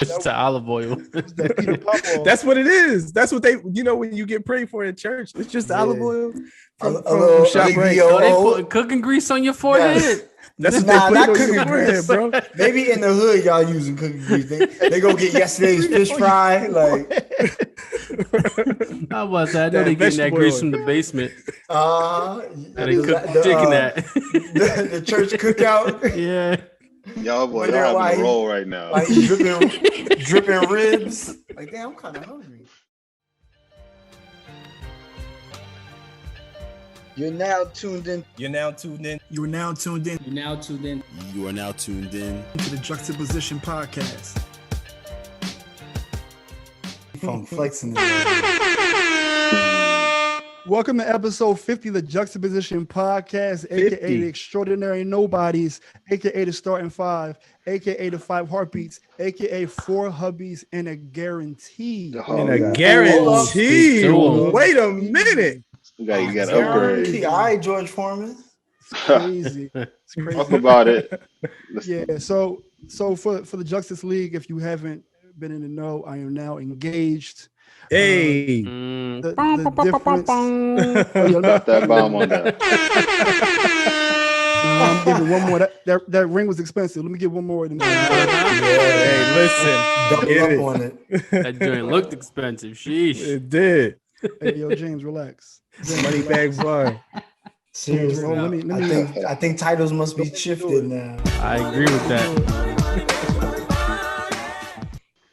It's just olive oil. That Peter Papa. That's what it is. That's what they, when you get prayed for in church, it's just olive oil from ShopRite. So they put cooking grease on your forehead. Yes. That's what they put not on cooking your forehead, grease, bro. Maybe in the hood, y'all using cooking grease. They go get yesterday's fish fry. Like, how about that? I know they getting that grease from the basement. They cook chicken at the church cookout. Yeah. Y'all boy, y'all having a roll right now. Like dripping ribs. Like, damn, I'm kind of hungry. You're now tuned in. You're now tuned in. You are now tuned in. You're now tuned in. You are now tuned in to the Juxtaposition.Pod. From flexing. Welcome to episode 50 of the Juxtaposition Podcast, aka the Extraordinary Nobodies, aka the Starting Five, aka the Five Heartbeats, aka Four Hubbies and a Guarantee. And a guarantee. Wait a minute. You got to upgrade. All right, George Foreman. It's crazy. It's crazy. Talk about it. Yeah. So for the Justice League, if you haven't been in the know, I am now engaged. Hey. The difference. Got that bomb on that. I'm giving one more. That ring was expensive. Let me get one more. Hey, listen. Double up on it. That joint looked expensive. Sheesh. It did. Hey, yo, James, relax. Money bags bar. Seriously, I think titles must be shifted now. I agree with that.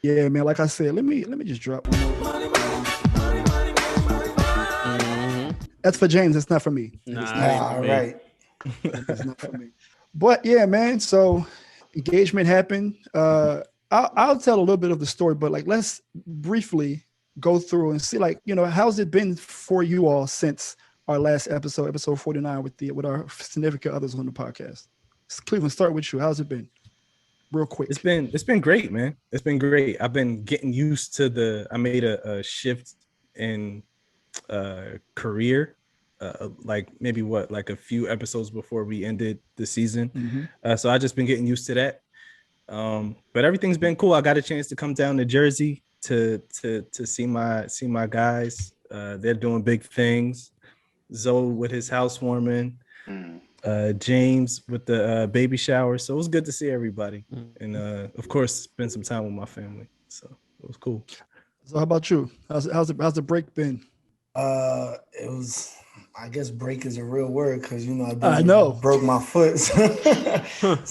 Yeah, man. Like I said, let me just drop one more. That's for James. It's not for me. All right. It's not for me. But yeah, man. So engagement happened. I'll tell a little bit of the story, but like let's briefly go through and see, like, how's it been for you all since our last episode 49 with our significant others on the podcast. Cleveland, start with you. How's it been? Real quick. It's been great, man. It's been great. I've been getting used to I made a shift in career, like maybe a few episodes before we ended the season. Mm-hmm. So I just been getting used to that. But everything's been cool. I got a chance to come down to Jersey to see my guys. They're doing big things. Zoe with his housewarming, James with the baby shower. So it was good to see everybody, and of course spend some time with my family. So it was cool. So how about you? How's the break been? It was. I guess break is a real word because I know broke my foot, so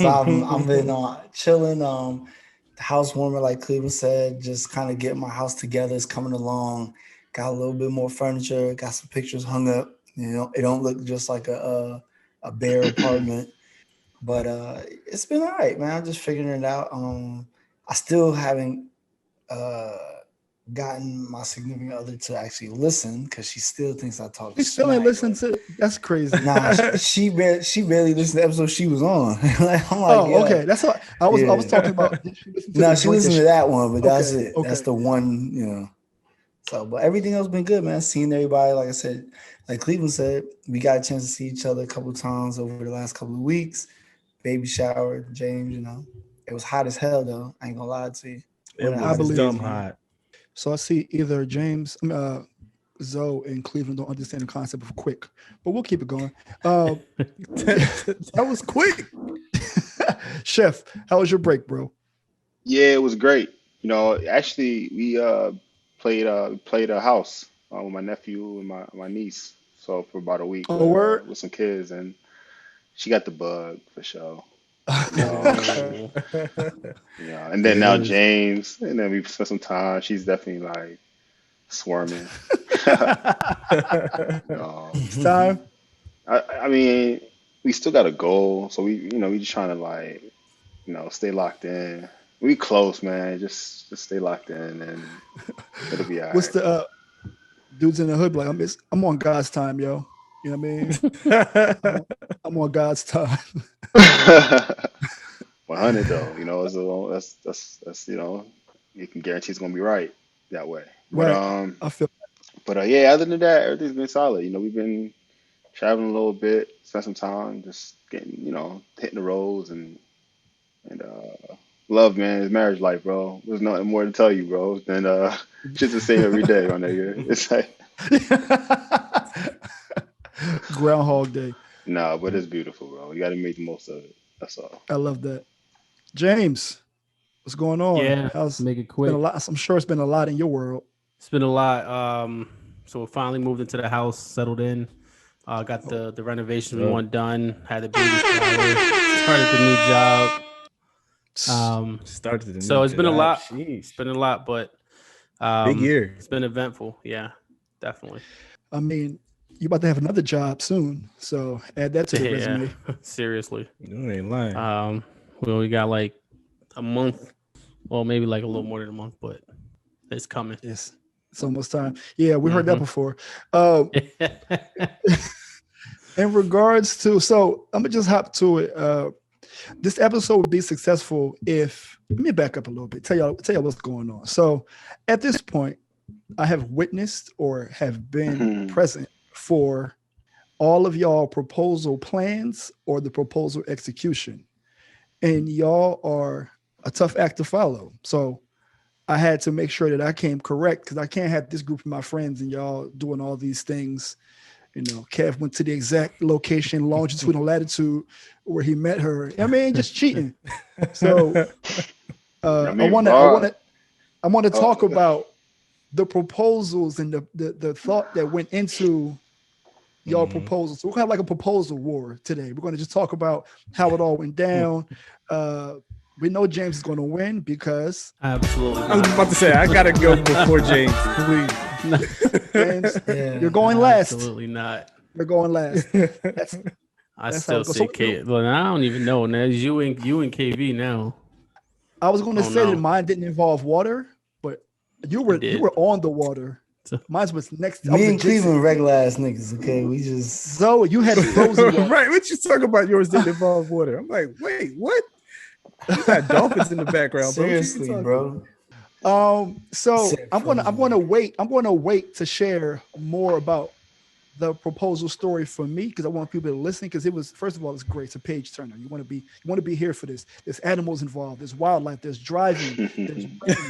I've been chilling. The housewarming, like Cleveland said, just kind of getting my house together. It's coming along. Got a little bit more furniture. Got some pictures hung up. It don't look just like a bare apartment, but it's been all right, man. I'm just figuring it out. I still haven't gotten my significant other to actually listen because she still thinks I talk. She still ain't listened to. That's crazy. Nah, she barely listened to the episode she was on. Like, I'm like, okay. That's what I was talking about. She listened to that one, but that's it. Okay. That's the one, So, but everything else been good, man. Seeing everybody, like I said, like Cleveland said, we got a chance to see each other a couple of times over the last couple of weeks. Baby shower, James, It was hot as hell, though. I ain't gonna lie to you. It was dumb hot. So I see either James, Zoe, and Cleveland don't understand the concept of quick, but we'll keep it going. That was quick. Chef, how was your break, bro? Yeah, it was great. Actually, we played a house with my nephew and my niece. So for about a week with some kids, and she got the bug for sure. And then now James, and then we spent some time. She's definitely like swarming. It's time. I mean, we still got a goal, so we just trying to stay locked in. We close, man. Just stay locked in, and it'll be all right. What's the dudes in the hood like? I'm on God's time, yo. You know what I mean? I'm on God's time. 100 though, that's you can guarantee it's gonna be right that way. Right. But I feel. But yeah, other than that, everything's been solid. We've been traveling a little bit, spent some time, just getting hitting the roads and Love, man, is marriage life, bro. There's nothing more to tell you, bro, than just the same every day, my nigga. It's like Groundhog Day. nah, but it's beautiful, bro. You got to make the most of it. That's all. I love that. James, what's going on? Yeah, make it quick. Been a lot. I'm sure it's been a lot in your world. It's been a lot. So we finally moved into the house, settled in. Got the renovations we want done. Had the baby shower. Started the new job. So it's been a lot. It's been a lot, but big year. It's been eventful. Yeah, definitely. I mean, you're about to have another job soon, so add that to the resume. Seriously, you ain't lying. We only got like a month, well, maybe like a little more than a month, but it's coming. Yes, it's almost time. Yeah, we heard that before. In regards to, so I'm gonna just hop to it. This episode would be successful if, let me back up a little bit. Tell y'all what's going on. So at this point, I have witnessed or have been present for all of y'all proposal plans or the proposal execution. And y'all are a tough act to follow. So I had to make sure that I came correct because I can't have this group of my friends and y'all doing all these things. You know, Kev went to the exact location, longitude and latitude where he met her. I mean, just cheating. So I want to talk about the proposals and the thought that went into y'all proposals. So we're kind of like a proposal war today. We're going to just talk about how it all went down. We know James is going to win because absolutely. I was about to say I gotta go before James. Please, James, you're going last. Absolutely not. You're going last. I still say K. Well, I don't even know. Now it's you and KV now. I was going to say that mine didn't involve water, but you were on the water. Mine was next. Me and Cleveland regular ass niggas. Okay, we just Zoe. You had frozen water. Right? What you talking about? Yours didn't involve water. I'm like, wait, what? You got dolphins in the background, bro. Seriously, bro. So I'm gonna wait to share more about the proposal story for me because I want people to listen because it was, first of all, it's great. It's a page turner. You want to be here for this. There's animals involved. There's wildlife. There's driving.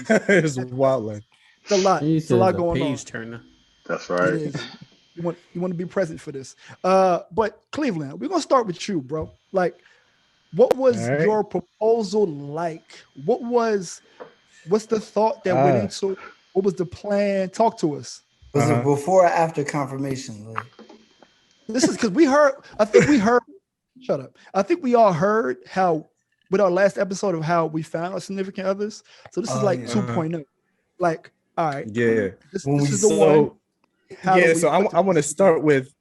There's wildlife. It's a lot. It's a lot going on. Page turner. That's right. You want to be present for this. But Cleveland, we're gonna start with you, bro. Like, what was your proposal like? What's the thought that went into it? What was the plan? Talk to us. Was it before or after confirmation? Like? This is because shut up. I think we all heard how, with our last episode of how we found our significant others. So this is like 2.0. Like, all right. Yeah. This is the one. So I want to start with,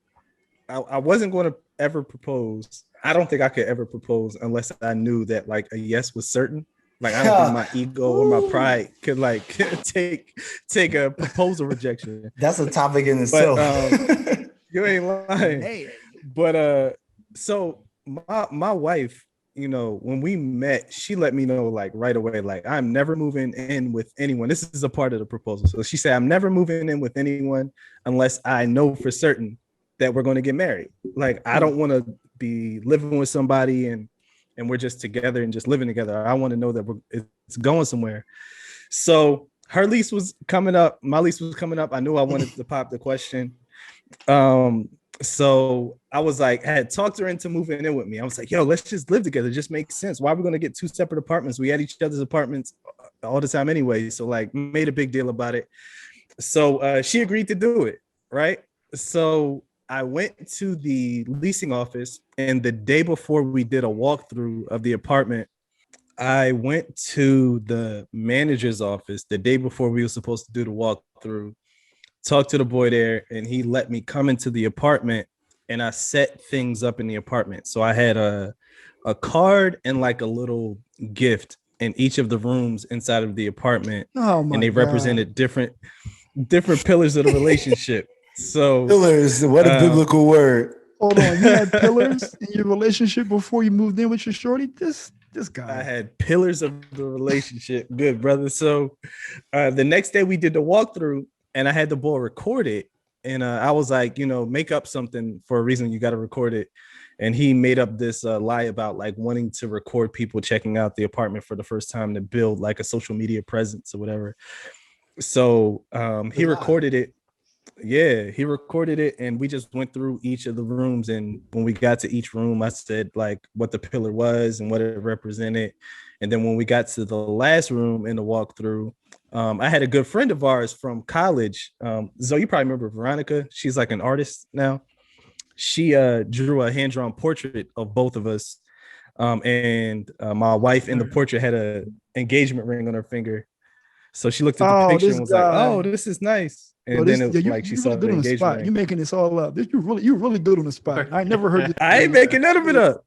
I wasn't going to ever propose. I don't think I could ever propose unless I knew that like a yes was certain. Like I don't think my ego or my pride could like take a proposal rejection. That's a topic in itself. You ain't lying. Hey. But so my wife, you know, when we met, she let me know like right away, like I'm never moving in with anyone. This is a part of the proposal. So she said, I'm never moving in with anyone unless I know for certain that we're going to get married. Like I don't want to be living with somebody and we're just together and just living together. I want to know that it's going somewhere. So her lease was coming up. My lease was coming up. I knew I wanted to pop the question. So I was like, I had talked her into moving in with me. I was like, yo, let's just live together. It just makes sense. Why are we going to get two separate apartments? We had each other's apartments all the time anyway. So like made a big deal about it. So she agreed to do it. Right. So I went to the leasing office, and the day before we did a walkthrough of the apartment, I went to the manager's office the day before we were supposed to do the walkthrough, talked to the boy there, and he let me come into the apartment, and I set things up in the apartment. So I had a card and like a little gift in each of the rooms inside of the apartment, and they represented different pillars of the relationship. So pillars, what a biblical word. Hold on, you had pillars in your relationship before you moved in with your shorty? This guy. I had pillars of the relationship. Good, brother. So the next day we did the walkthrough and I had the boy record it. And I was like, you know, make up something for a reason you got to record it. and he made up this lie about like wanting to record people checking out the apartment for the first time to build like a social media presence or whatever. So he recorded it. Yeah, he recorded it, and we just went through each of the rooms. And when we got to each room, I said like what the pillar was and what it represented. And then when we got to the last room in the walkthrough, I had a good friend of ours from college. Zoe, you probably remember Veronica. She's like an artist now. She drew a hand-drawn portrait of both of us. And my wife in the portrait had an engagement ring on her finger. So she looked at the picture and was like, "Oh, this is nice." And then it was like she saw the engagement ring. You're making this all up. You're really good on the spot. I never heard this. I ain't making none of it up.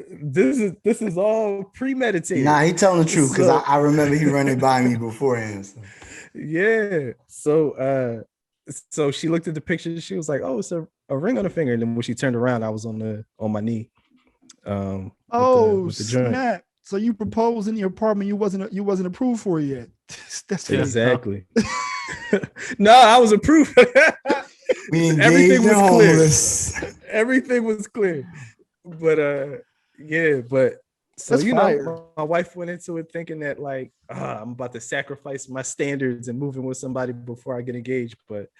This is all premeditated. Nah, he telling the truth because I remember he running by me beforehand. So. Yeah. So she looked at the picture. She was like, "Oh, it's a ring on the finger." And then when she turned around, I was on my knee. With the snap! So you proposed in your apartment you wasn't approved for yet. That's exactly. No, I was approved. Everything was clear. Everything was clear. But so that's my wife went into it thinking that like I'm about to sacrifice my standards and moving with somebody before I get engaged, but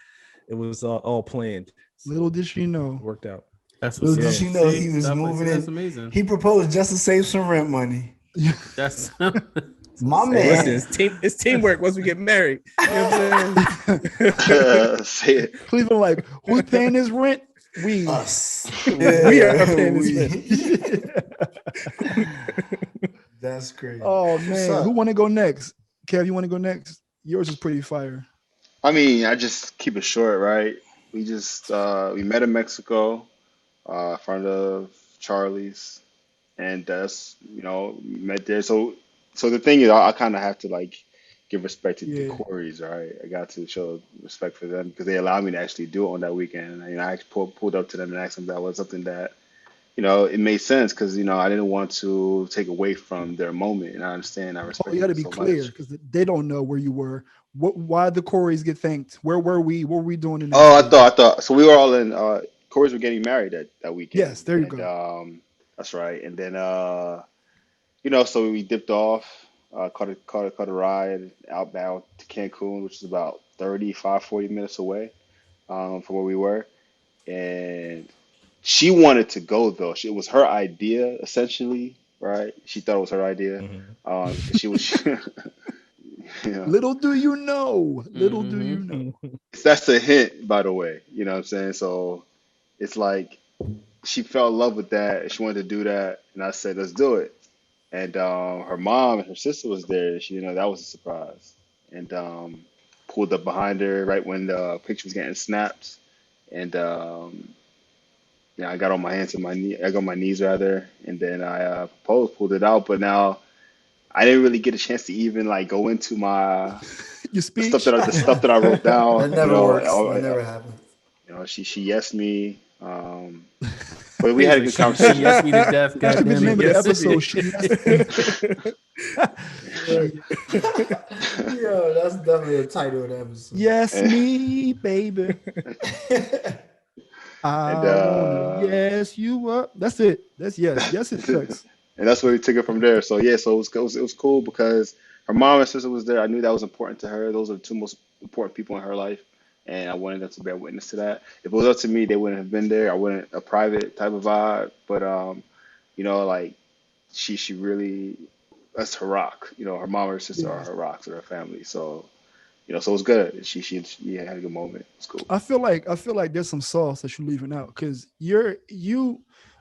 it was all planned. Little did she know. It worked out. That's what did you know he was moving in. That's amazing. He proposed just to save some rent money. That's my man. Listen, it's teamwork once we get married. You know what I'm saying? Cleveland, like, who's paying his rent? We. Us. We are paying his rent. That's great. Oh man, who want to go next? Kev, you want to go next? Yours is pretty fire. I mean, I just keep it short, right? We just we met in Mexico, in front of Charlie's, and met there. So the thing is, I kind of have to like give respect to the Corys, right? I got to show respect for them because they allowed me to actually do it on that weekend. And I actually pulled up to them and asked them if that was something that, it made sense because I didn't want to take away from their moment, and I understand. I respect. You got to be clear because they don't know where you were. Why the Corys get thanked? Where were we? What were we doing? I thought. So we were all in. Corys were getting married that weekend. Yes, there you go. That's right. And then so we dipped off. Caught a ride outbound to Cancun, which is about 40 minutes away from where we were. And she wanted to go though. It was her idea essentially, right? She thought it was her idea. Mm-hmm. She was. Little do you know. Little do you know. That's a hint, by the way. You know what I'm saying? So it's like she fell in love with that. She wanted to do that, and I said, "Let's do it." And her mom and her sister was there. She didn't know that was a surprise. And pulled up behind her right when the picture was getting snapped. And I got on my hands and I got on my knees rather, and then I proposed, pulled it out. But now I didn't really get a chance to even like go into my your speech, the stuff that I wrote down. That never works. That never happened. She yessed me. But we had a good conversation. She yes me to death. That's the name of the episode. Yo, that's definitely the title of the episode. Yes, me, baby. Yes, you up. That's it. That's yes. Yes, it sucks. And that's where we took it from there. So yeah, so it was cool because her mom and sister was there. I knew that was important to her. Those are the two most important people in her life. And I wanted them to bear witness to that. If it was up to me, they wouldn't have been there. I wouldn't a private type of vibe. But like she really, that's her rock. Her mom or her sister are her rocks or her family. So so it was good. She had a good moment. It's cool. I feel like there's some sauce that you're leaving out because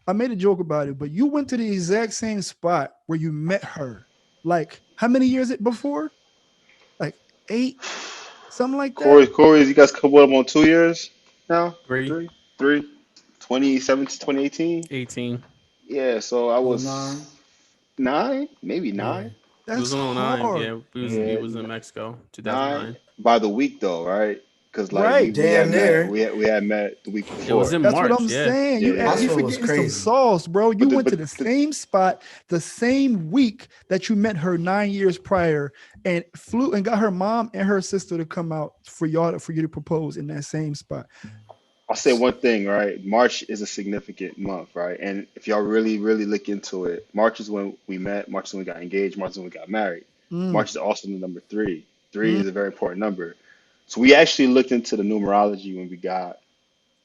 I made a joke about it, but you went to the exact same spot where you met her. Like how many years before? Like 8. Something like that. Corey, you guys coupled up on 2 years now? Three. 2017 to 2018? 18. Yeah, so I was 9, maybe 9. Yeah. That's it was 09. Yeah, he was in Mexico, 2009. By the week though, right? Because like right, we had met the week before. It was in That's March. What I'm saying. You forgetting some sauce, bro. You went to the same spot, the same week that you met her 9 years prior, and flew and got her mom and her sister to come out for you to propose in that same spot. I'll say one thing, right? March is a significant month, right? And if y'all really, really look into it, March is when we met, March is when we got engaged, March is when we got married. Mm, March is also the number three. Three mm, is a very important number. So we actually looked into the numerology when we got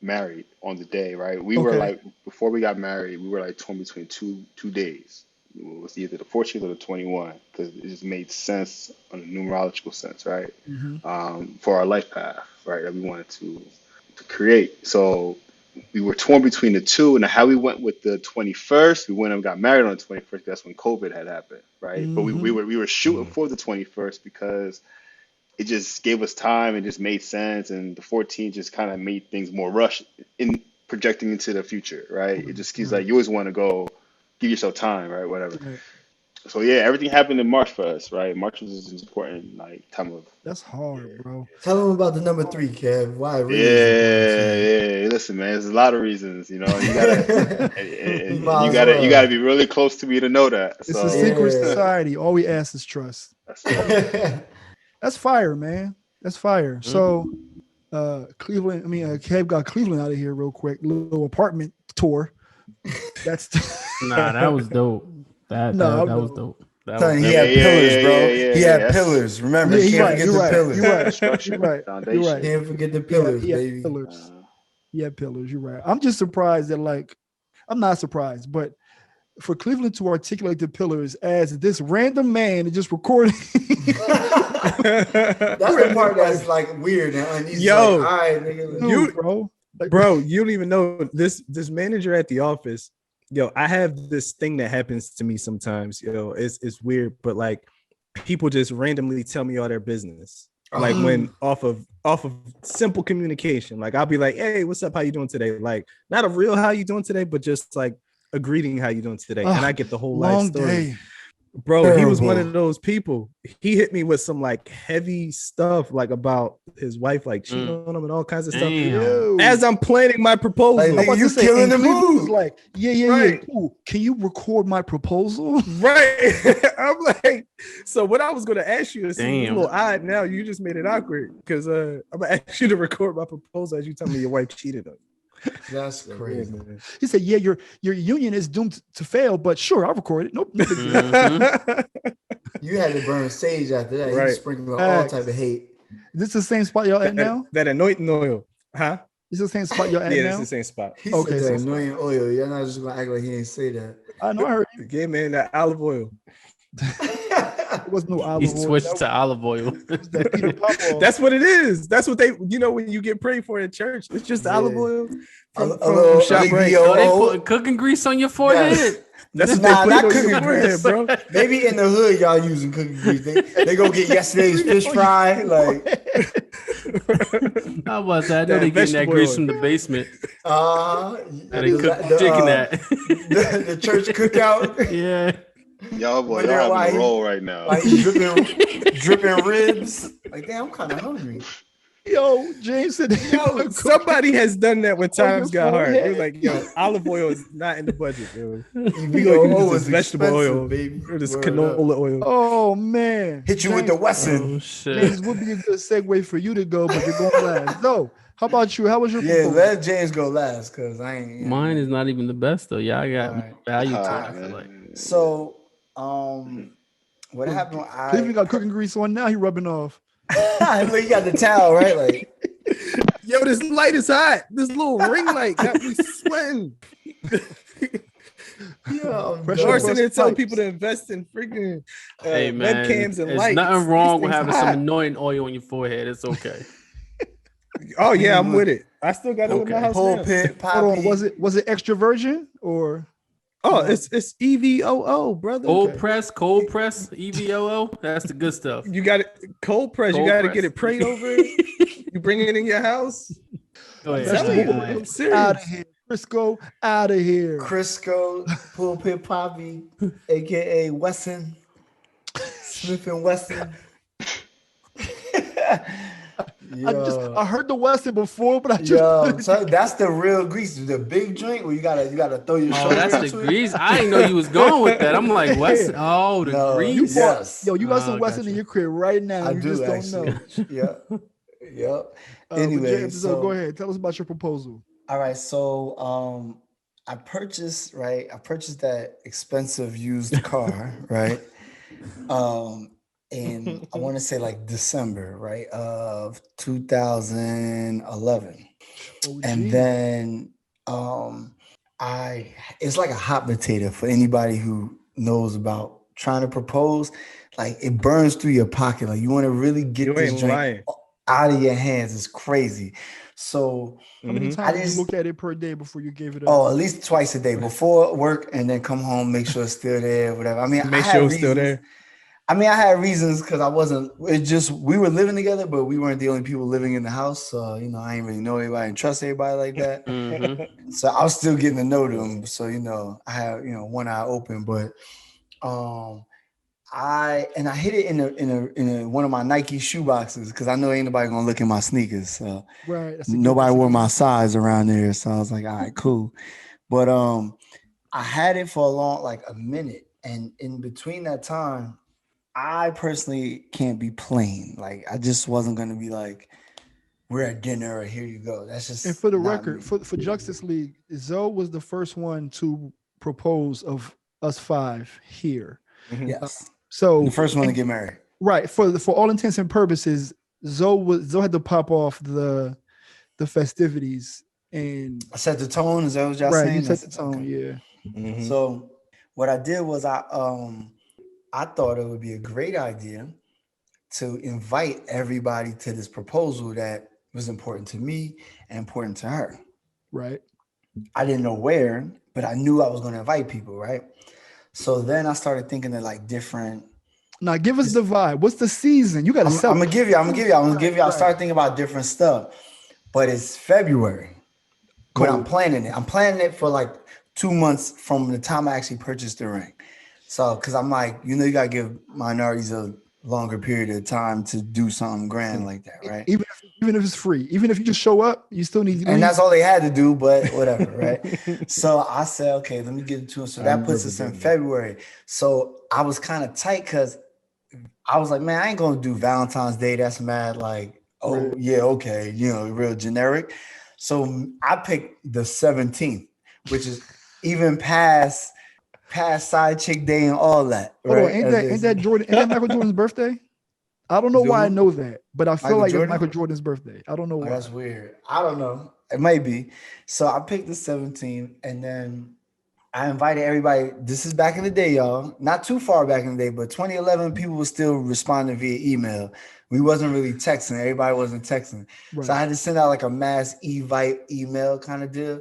married on the day, right? We were okay. like, before we got married, we were like torn between two days. It was either the 14th or the 21 because it just made sense on a numerological sense, right? Hmm. For our life path, right? That we wanted to create. So we were torn between the two, and how we went with the 21st, we went and got married on the 21st. That's when COVID had happened, right? But Hmm. we were shooting for the 21st because it just gave us time and just made sense, and the 14th just kind of made things more rushed in projecting into the future, right? It just keeps Right. like you always want to go give yourself time, right? Whatever. Right. So yeah, everything happened in March for us, right? March was an important like time of That's hard, bro. Tell them about the number 3, Kev. Why it really is important to yeah, you. yeah. Listen, man, there's a lot of reasons, you gotta We and might you as gotta well. be really close to me to know that. It's a So secret Yeah. society. All we ask is trust. that's it. That's fire, man. That's fire. Mhm. So, Cleveland. I mean, Kev got Cleveland out of here real quick. Little apartment tour. That's Nah, that was dope. That no, that I that was know. dope. That was Son, he Yeah, definitely had dope. yeah, pillars, yeah, bro. yeah, yeah, He yeah. had pillars. Remember, Yeah, you you're can't right. forget You're the right. pillars. You're right. Structure, You're right. You're right. foundation. Can't forget the Yeah, pillars, yeah, baby. pillars. Yeah, pillars. You're right. I'm just surprised that I'm not surprised, but for Cleveland to articulate the pillars as this random man just recording. That's the part that's like weird and uneasy. Like, all Yo, right, nigga. Dude, you, bro. Like, bro, you don't even know this manager at the office. Yo, I have this thing that happens to me sometimes. Yo, it's weird, but like people just randomly tell me all their business. Like when off of simple communication. Like I'll be like, hey, what's up? How you doing today? Like not a real how you doing today, but just like a greeting how you doing today. And I get the whole life long story. day. Bro, he was one Terrible. of those people. He hit me with some like heavy stuff, like about his wife, like cheating on him and all kinds of stuff. Damn. Yo. As I'm planning my proposal, Like, I'm nigga, about you to say, killing and the Cleveland was mood. like, yeah, Right. cool. Can you record my proposal? right? I'm like, so what I was gonna ask you is a Damn. little odd. Now you just made it awkward because I'm gonna ask you to record my proposal as you tell me your wife cheated on you. That's So, yeah, crazy. man. He said, yeah, your union is doomed to fail, but sure, I'll record it. Nope. No big deal. Mhm. You had to burn sage after that. Right. You sprinkled all Facts. type of hate. Is this the same spot y'all at now? that anointing oil, huh? Is this the same spot y'all at Yeah, this now? is the same spot. He Okay, said that so- annoying oil. You're not just gonna act like he ain't say that. I know I heard you. Yeah, man, that olive oil. It was no olive He oil. switched That to olive oil. was that Peter Popoff. That's what it is. That's what they, when you get prayed for in church, it's just Yeah. olive oil A from little shop right. EVO. Oh, they putting cooking grease on your forehead. Yes. That's what Nah, they not put on cooking your forehead, grease. bro. Maybe in the hood, y'all using cooking grease. They go get yesterday's fish fry. Like, How about that? I know That they getting that vegetable grease oil. from the basement. and And they cook chicken that. the church cookout. Yeah. Y'all boy, Wonder y'all why having he- a roll right now. Like dripping ribs. Like, damn, I'm kind of hungry. Yo, James said, Yo, somebody has done that when On your times got hard. They're forehead. like, yo, olive oil is not in the budget, yo. We EVO gonna use was this vegetable expensive, oil baby. or this Word up. canola oil. Oh man, Hit you with the Oh Wesson. shit. James would be a good segue for you to go, but you're going last. So, how about you? How was your Yeah, proposal? let James go last because I ain't. Mine is not even the best though. Y'all got All right. value to it. Ah, I feel like. man. So, what happened? Cleveland got cooking grease on now. He rubbing off. Look, you got the towel, right? Like, Yo, this light is hot. This little ring light got me sweating. yo, Pressure Or sitting there telling pipes. people to invest in freaking Hey man, webcams and there's lights. nothing wrong These with things having hot. some anointing oil on your forehead. It's okay. Oh yeah, I'm with it. I still got it in my Okay. house now. pulpit, poppy. Hold on, was it extra virgin or? Oh, it's EVOO, brother. Cold press, EVOO. That's the good stuff. You got it cold press. Cold you got to press. get it prayed over. You bring it in your house. Go ahead. I'm telling you, Go ahead. I'm serious. Out of here, Crisco, out of here. Crisco, pulpit, poppy, aka Wesson, Smith and Wesson. I heard the Weston before, but I just So that's the real grease, the big drink where you gotta throw your Oh, shoulder that's into the it. grease. I didn't know you was going with that. I'm like, West. Oh, the No, grease. Yes. you got some Oh, Weston gotcha. in your crib right now. I you do just actually. don't know. Yeah. Yep. Anyway, so go ahead. Tell us about your proposal. All right. So I purchased that expensive used car, right? And I want to say like December, right, of 2011. And then it's like a hot potato for anybody who knows about trying to propose. Like it burns through your pocket. Like you want to really get this drink out of your hands. It's crazy. So how many times did you look at it per day before you gave it up? Oh, at least twice a day before work, and then come home, make sure it's still there, whatever. I mean, make sure it's still there. I mean, I had reasons because we were living together, but we weren't the only people living in the house. So, I didn't really know everybody and trust everybody like that. Mm-hmm. So I was still getting to know them. So, I had, one eye open, but I hid it in one of my Nike shoe boxes because I know ain't nobody gonna look at my sneakers. So right. Nobody wore my size around there. So I was like, all right, cool. But I had it for a minute. And in between that time, I personally can't be plain. Like I just wasn't gonna be like, we're at dinner or here you go. That's just. And for the record, for Justice League, Zoe was the first one to propose of us five here. Mm-hmm. Yes. So the first one to get married. Right. For all intents and purposes, Zoe had to pop off the festivities and I set the tone. Is that what y'all saying? Right, you set the tone, okay. Yeah. Mm-hmm. So what I did was I thought it would be a great idea to invite everybody to this proposal that was important to me and important to her. Right. I didn't know where, but I knew I was going to invite people, right? So then I started thinking of different. Now give us the vibe. What's the season? You got to sell. I'm gonna give you. I started thinking about different stuff, but it's February when I'm planning it. I'm planning it for 2 months from the time I actually purchased the ring. So, because I'm like, you got to give minorities a longer period of time to do something grand like that, right? Even if it's free, even if you just show up, you still need to. And that's all they had to do, but whatever, right? So I said, okay, let me get it to him. So that puts us in February. So I was kind of tight because I was like, man, I ain't gonna do Valentine's Day. That's mad. Yeah, okay, real generic. So I picked the 17th, which is even past side chick day and all that. Right? Hold on, ain't that Michael Jordan's birthday? I don't know why I know that, but I feel like it's Michael Jordan's birthday. I don't know why. That's weird. I don't know. It might be. So I picked the 17th, and then I invited everybody. This is back in the day, y'all. Not too far back in the day, but 2011, people were still responding via email. We wasn't really texting. Everybody wasn't texting. Right. So I had to send out a mass invite email kind of deal.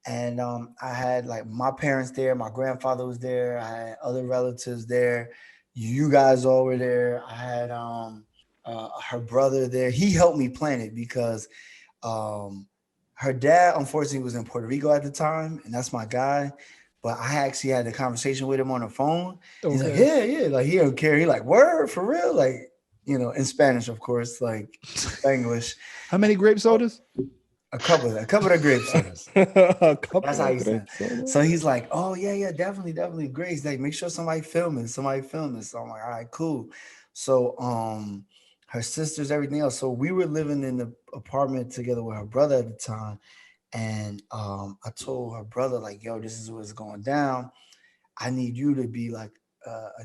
And I had my parents there. My grandfather was there. I had other relatives there. You guys all were there. I had her brother there. He helped me plan it because her dad, unfortunately, was in Puerto Rico at the time. And that's my guy. But I actually had a conversation with him on the phone. Okay. He's like, yeah. He don't care. He word, for real? In Spanish, of course, English. How many grape sodas? A couple of grape sodas. That's how he said. So he's like, oh, yeah, definitely. Grace, make sure somebody filming. So I'm like, all right, cool. So her sisters, everything else. So we were living in the apartment together with her brother at the time. And I told her brother, yo, this is what's going down. I need you to be a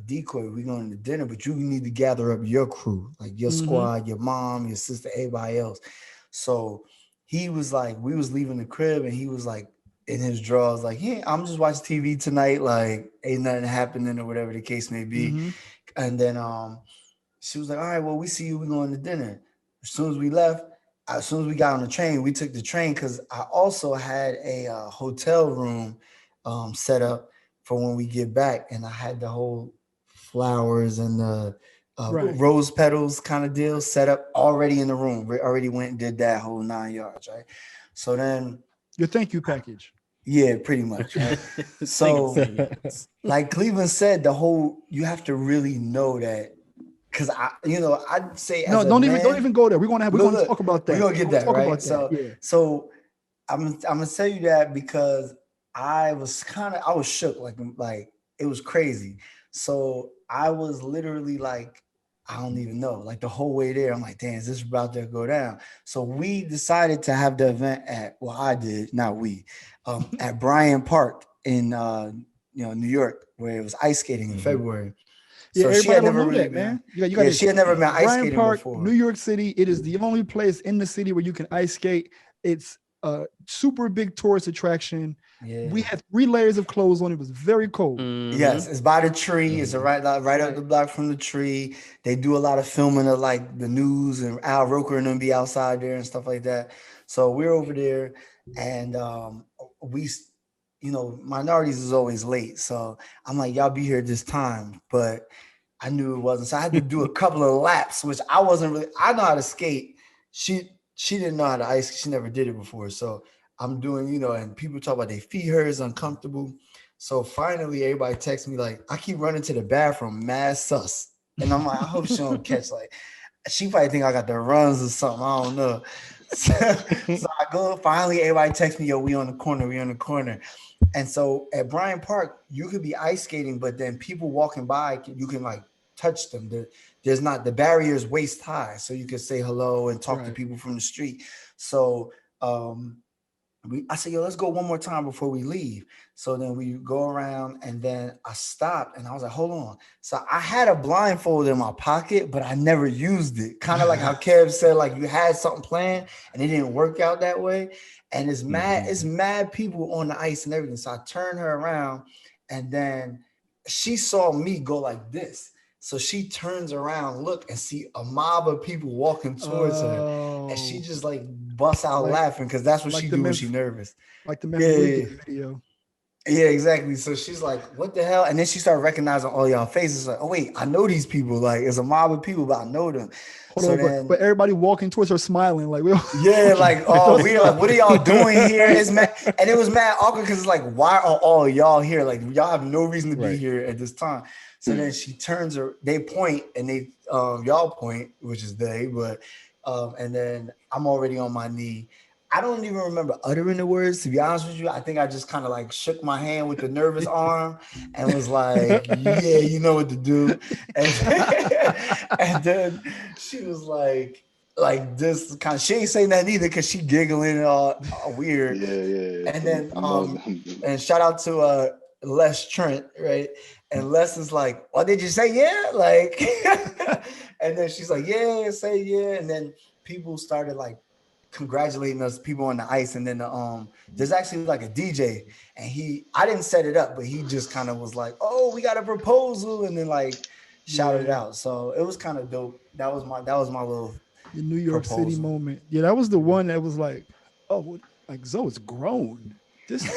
decoy. We're going to dinner, but you need to gather up your crew, your squad, your mom, your sister, everybody else. So he was we was leaving the crib and he was in his drawers, yeah, I'm just watching TV tonight. Ain't nothing happening or whatever the case may be. Mm-hmm. And then she was like, all right, well, we see you. We're going to dinner. As soon as we left, as soon as we got on the train, we took the train because I also had a hotel room set up for when we get back. And I had the whole flowers and the rose petals kind of deal set up already in the room. We already went and did that whole 9 yards, right? So then your thank you package. Yeah, pretty much. Right? So like Cleveland said, you have to really know that. Cause I'd say don't even go there. We're gonna talk about that. We're gonna get that, right? So I'm gonna tell you that because I was shook, like it was crazy. So I was literally I don't even know. Like the whole way there, I'm like, damn, is this about to go down? So we decided to have the event I did, not we, at Bryant Park in New York, where it was ice skating in February. Yeah, So she had never really that, man. she had never been ice Bryant skating Park, before. New York City. It is the only place in the city where you can ice skate. It's a super big tourist attraction. Yeah. We had 3 layers of clothes on. It was very cold. Mm-hmm. Yes, it's by the tree. It's right up the block from the tree. They do a lot of filming of like the news, and Al Roker and them be outside there and stuff like that. So we're over there, and we, minorities is always late. So I'm like, y'all be here at this time, but I knew it wasn't. So I had to do a couple of laps, which I wasn't really. I know how to skate. She didn't know how to ice. She never did it before. So I'm doing, and people talk about their feet hurt, it's uncomfortable. So finally, everybody texts me like, I keep running to the bathroom, mad sus. And I'm like, I hope she don't catch, like, she probably think I got the runs or something. I don't know. So I go, finally, everybody texts me, yo, we on the corner. And so at Bryant Park, you could be ice skating, but then people walking by, you can like touch them. There's not, the barrier is waist high. So you can say hello and talk to people from the street. So I said, yo, let's go one more time before we leave. So then we go around, and then I stopped and I was like, hold on. So I had a blindfold in my pocket, but I never used it. Kind of like how Kev said, like you had something planned and it didn't work out that way. And it's mad people on the ice and everything. So I turned her around, and then she saw me go like this. So she turns around, look, and see a mob of people walking towards her. And she just like busts out laughing, because that's what she do when she's nervous. Like the Memphis video. Yeah, exactly. So she's like, what the hell? And then she started recognizing all y'all faces. Like, oh, wait, I know these people. Like, it's a mob of people, but I know them. But everybody walking towards her smiling. Like, yeah, like, oh, we're like, what are y'all doing here? It's mad. And it was mad awkward, because it's like, why are all y'all here? Like, y'all have no reason to be here at this time. So then she turns her, they point, and they y'all point, which is they, but and then I'm already on my knee. I don't even remember uttering the words, to be honest with you. I think I just kind of like shook my hand with the nervous arm and was like, yeah, you know what to do. And then she was like this kind of, she ain't saying that either, because she giggling and all weird. Yeah. And then and shout out to Les Trent, right? And Les is like, "What did you say? Yeah," like, and then she's like, "Yeah, say yeah." And then people started like congratulating us, people on the ice. And then there's actually like a DJ, and I didn't set it up, but he just kind of was like, "Oh, we got a proposal," and then like shouted it out. So it was kind of dope. That was my little the New York proposal. City moment. Yeah, that was the one that was like, oh, like Zoe's grown. This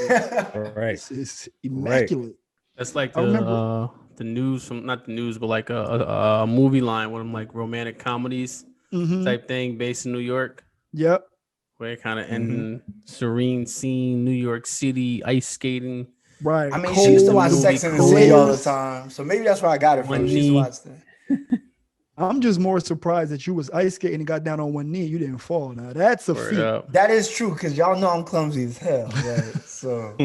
is immaculate. Right. That's like the news from, not the news, but like a movie line, one of them like romantic comedies type thing based in New York. Yep. Where it kind of ending serene scene, New York City, ice skating. Right. I mean, she used to watch Sex and the City all the time, so maybe that's where I got it from. She used to watch that. I'm just more surprised that you was ice skating and got down on one knee. You didn't fall. Now that's a feat. That is true, because y'all know I'm clumsy as hell. Right? So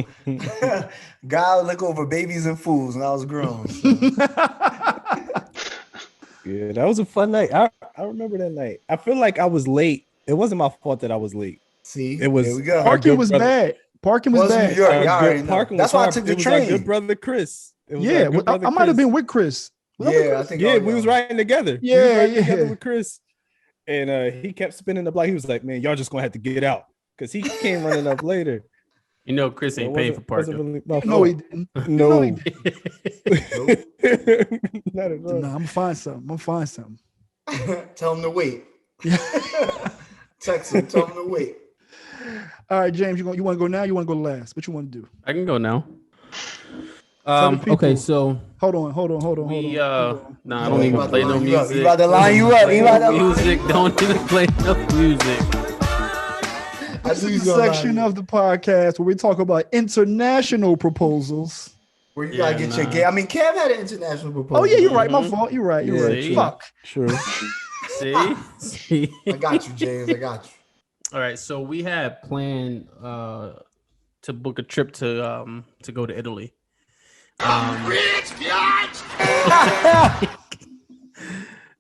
God look over babies and fools, and I was grown. So. Yeah, that was a fun night. I remember that night. I feel like I was late. It wasn't my fault that I was late. See, it was. Here we go. Parking was bad. Parking was bad. New York. That's why I took the train. Good brother Chris. Yeah, I might have been with Chris. I think. Yeah, we was riding together. Yeah, together with Chris, and he kept spinning the block. He was like, "Man, y'all just gonna have to get out," because he came running up later. You know, Chris ain't paying for parking. No, he didn't. No, he didn't. Not at all. Nah, I'm gonna find something. Tell him to wait. Text him. Tell him to wait. All right, James, you want to go now? You want to go last? What you want to do? I can go now. Okay, so hold on. I don't even play no music. He about to line you up. Don't even play no music. This is a section of the podcast where we talk about international proposals. Where you gotta get your game. I mean, Kev had an international proposal. Oh yeah, you're right. My fault. You're right. Fuck. Sure. See. I got you, James. I got you. All right, so we had planned to book a trip to go to Italy.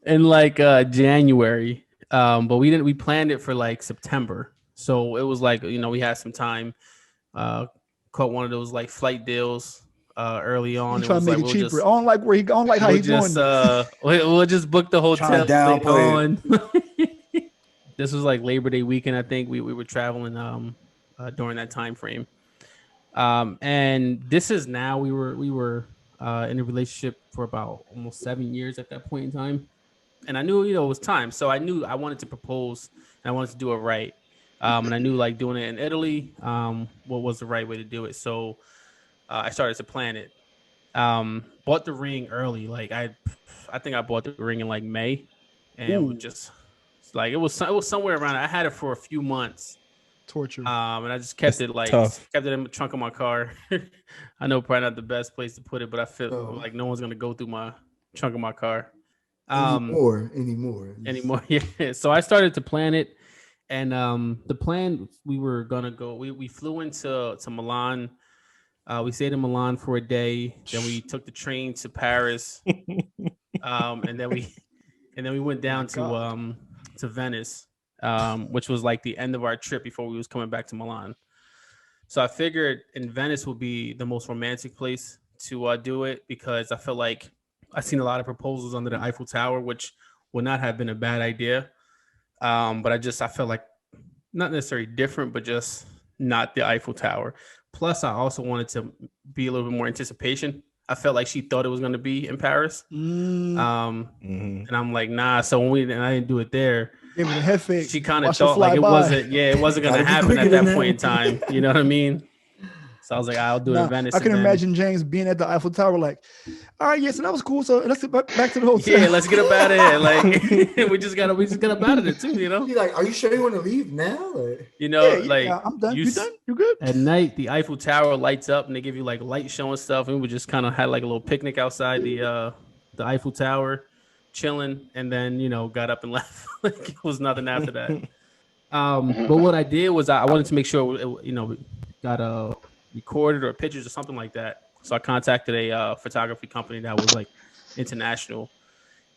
in like January. But we planned it for like September. So it was like, we had some time, caught one of those like flight deals early on. He It trying was to make like it cheaper. I don't like where he. I don't like how we'll he doing just this. we'll just book the Trying hotel, to stay downplay it. on. This was like Labor Day weekend. I think we were traveling during that time frame. And this is now we were in a relationship for about almost 7 years at that point in time. And I knew, it was time. So I knew I wanted to propose and I wanted to do it right. And I knew like doing it in Italy, what was the right way to do it. So I started to plan it. Bought the ring early. Like I think I bought the ring in like May, and it was just like it was somewhere around. I had it for a few months. Torture. And I just kept That's it tough. kept it in the trunk of my car. I know probably not the best place to put it, but I feel like no one's gonna go through my trunk of my car. Anymore. Anymore. Yeah. So I started to plan it, and the plan, we were gonna go. We flew into Milan. We stayed in Milan for a day. Then we took the train to Paris. And then we went down to Venice, which was like the end of our trip before we was coming back to Milan. So I figured in Venice would be the most romantic place to do it, because I felt like I've seen a lot of proposals under the Eiffel Tower, which would not have been a bad idea. But I felt like not necessarily different, but just not the Eiffel Tower. Plus, I also wanted to be a little bit more anticipation. I felt like she thought it was going to be in Paris. And I'm like, nah. So when I didn't do it there, she kind of thought like it wasn't going to happen at that point in time. You know what I mean? So I was like, I'll do it in Venice. I can imagine James being at the Eiffel Tower like, all right, yeah, so that was cool. So let's get back to the hotel. Yeah, let's get up out of here. Like we just got up out of it too, He's like, are you sure you want to leave now? I'm done. You done? You good? At night, the Eiffel Tower lights up and they give you like light show and stuff. And we just kind of had like a little picnic outside the Eiffel Tower, chilling, and then got up and left. Like it was nothing after that. But what I did was I wanted to make sure we got recorded or pictures or something like that. So I contacted a photography company that was like international,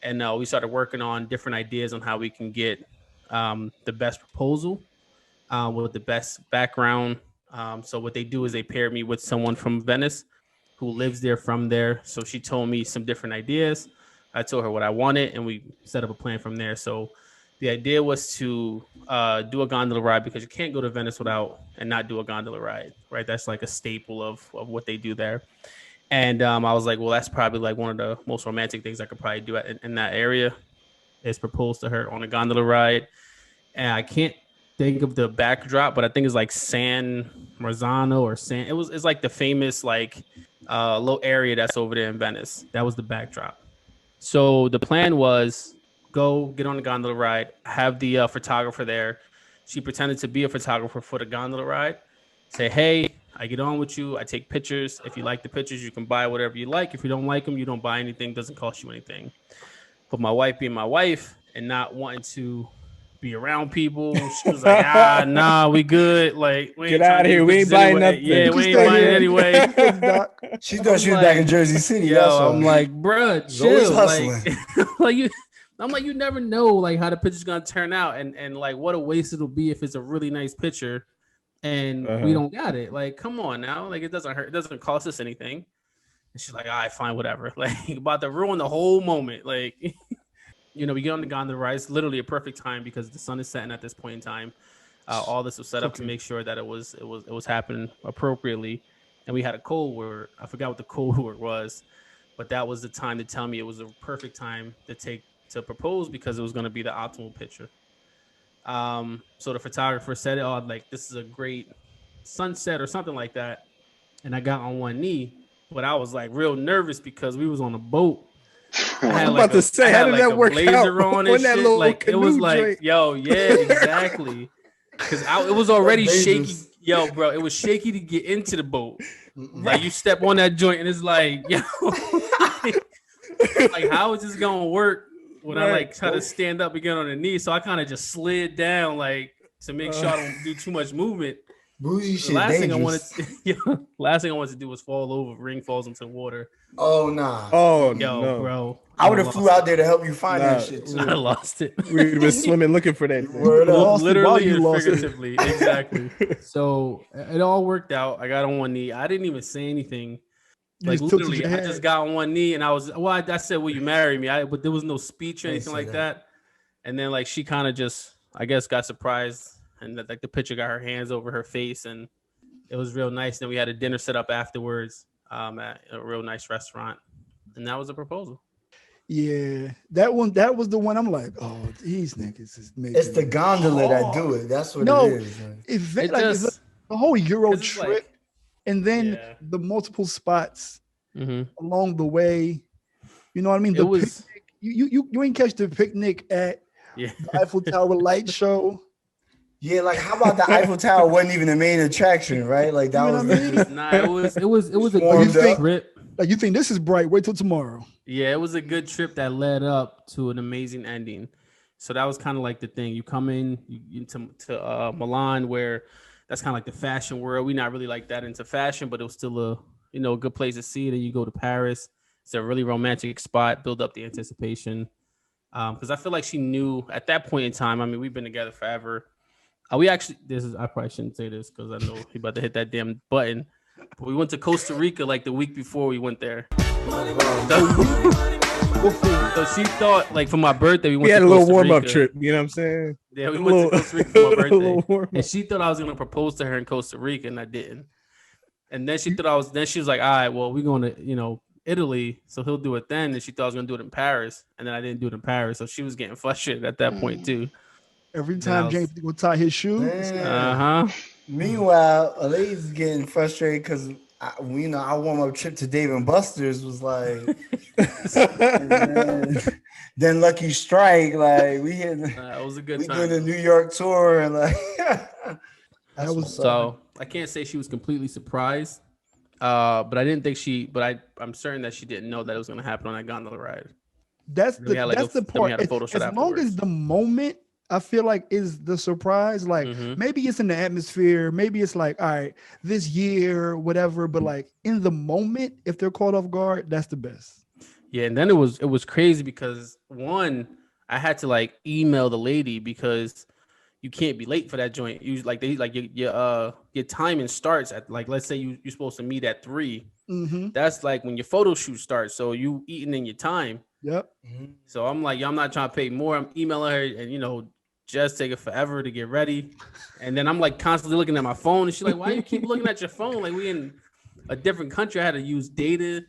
and we started working on different ideas on how we can get the best proposal with the best background. So what they do is they pair me with someone from Venice who lives there from there. So she told me some different ideas. I told her what I wanted, and we set up a plan from there. So the idea was to do a gondola ride, because you can't go to Venice and not do a gondola ride, right? That's like a staple of what they do there. And I was like, well, that's probably like one of the most romantic things I could probably do in that area, is propose to her on a gondola ride. And I can't think of the backdrop, but I think it's like San Marzano or San. It's like the famous like little area that's over there in Venice. That was the backdrop. So the plan was, go get on the gondola ride, have the photographer there. She pretended to be a photographer for the gondola ride. Say, hey, I get on with you. I take pictures. If you like the pictures, you can buy whatever you like. If you don't like them, you don't buy anything. Doesn't cost you anything. But my wife being my wife and not wanting to be around people, she was like, nah, we good. Like, we get out of here. We ain't buying nothing. Yeah, we ain't buying it anyway. She thought she was back in Jersey City. Yo, I'm like, bruh, chill. Like, I'm like, you never know like how the picture's gonna turn out, and like what a waste it'll be if it's a really nice picture and we don't got it. Like, come on now. Like, it doesn't hurt, it doesn't cost us anything. And she's like, all right, fine, whatever. Like, about to ruin the whole moment. Like, we get on the gondola ride. It's literally a perfect time because the sun is setting at this point in time. All this was set up to make sure that it was happening appropriately. And we had a code word. I forgot what the code word was, but that was the time to tell me it was a perfect time to propose, because it was going to be the optimal picture. So the photographer said, oh, like, this is a great sunset or something like that. And I got on one knee, but I was like real nervous because we was on a boat. I was about to say, how did that work out? On and shit. Like, it was like, drink. Yo, yeah, exactly. Because it was already shaky. Yo, bro, it was shaky to get into the boat. Like, you step on that joint and it's like, yo, like, how is this gonna work when I like try to stand up and get on the knee? So I kind of just slid down, like, to make sure I don't do too much movement. Bougie shit Last thing dangerous. last thing I wanted to do was fall over. Ring falls into water. Oh nah. Oh Yo, no, bro. I would have flew out there to help you find that Nah. shit too. I lost it. we've been swimming looking for that thing. Word up. Lost it while Literally you and lost it. figuratively. Exactly. So it all worked out. I got on one knee. I didn't even say anything. You Like just tilted literally, your I head. just got on one knee and I said, "Will you marry me?" But there was no speech or Ain't anything say like that. that. And then like she kind of just, I guess, got surprised, and like the picture got her hands over her face, and it was real nice. Then we had a dinner set up afterwards at a real nice restaurant, and that was a proposal. Yeah, that was the one. I'm like, oh, these niggas is making It's the it gondola that hard. do it. That's what No, it is. It's the whole Euro 'cause it's trip, like- and then Yeah. the multiple spots Mm-hmm. along the way. You know what I mean? It The was picnic. You ain't catch the picnic at yeah. the Eiffel Tower light show. Yeah, like how about the Eiffel Tower wasn't even the main attraction, right? Like that You know was what I mean? Nah, it was a Warmed good up. trip. Like you think this is bright? Wait till tomorrow. Yeah, it was a good trip that led up to an amazing ending. So that was kind of like the thing. You come into Milan, where that's kind of like the fashion world. We're not really like that into fashion, but it was still a good place to see. Then you go to Paris. It's a really romantic spot. Build up the anticipation. Because I feel like she knew at that point in time. I mean, we've been together forever. I probably shouldn't say this because I know he about to hit that damn button. But we went to Costa Rica like the week before we went there. So she thought, like, for my birthday, we went We had to a little Costa warm up Rica. trip. You know what I'm saying? Yeah, we went to Costa Rica for my a little birthday. warm And up. she thought I was gonna propose to her in Costa Rica, and I didn't. And then she thought then she was like, all right, well, we're going to, Italy, so he'll do it then. And she thought I was gonna do it in Paris, and then I didn't do it in Paris. So she was getting frustrated at that point too. Every Then I time was- James would tie his shoe, Uh-huh. Meanwhile, Alay's getting frustrated because our warm up trip to Dave and Buster's was like, and then Lucky Strike, like we hit, It was a good we time. doing the New York tour and like That was what's up. So I can't say she was completely surprised, but I didn't think I'm certain that she didn't know that it was going to happen on that gondola ride. that's Then we had, like, the then we part. had a photo shoot As long as afterwards. the moment, I feel like is the surprise. Like Mhm. maybe it's in the atmosphere, maybe it's like, all right, this year, whatever. But like in the moment, if they're caught off guard, that's the best. Yeah, and then it was crazy because one, I had to like email the lady because you can't be late for that joint. You like your timing starts at, like, let's say you're supposed to meet at 3. Mm-hmm. That's like when your photo shoot starts. So you eating in your time. Yep. So I'm like, I'm not trying to pay more. I'm emailing her, and just take it forever to get ready. And then I'm like constantly looking at my phone, and she's like, why you keep looking at your phone? Like, we in a different country. I had to use data.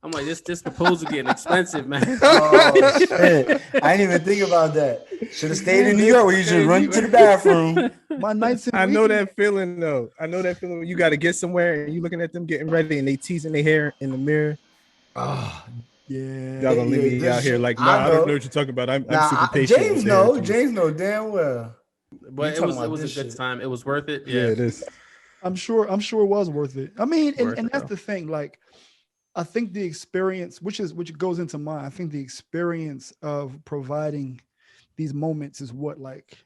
I'm like, this proposal getting expensive, man. Oh shit! I didn't even think about that. Should have stayed in New York where you just run to the bathroom. My nights. I know that feeling though. I know that feeling when you got to get somewhere and you looking at them getting ready and they teasing their hair in the mirror. Oh, Yeah. Y'all gonna leave me this out here shit- like, I nah, I don't know. know what you're talking about. I'm nah, super patient. James with know. hair. James know damn well. But You it talking about was a this good shit. time. It was worth it. Yeah, Yeah. it is. I'm sure it was worth it. I mean, Worth and it, that's though. the thing. Like, I think the experience, which goes into mine, I think the experience of providing these moments is what, like,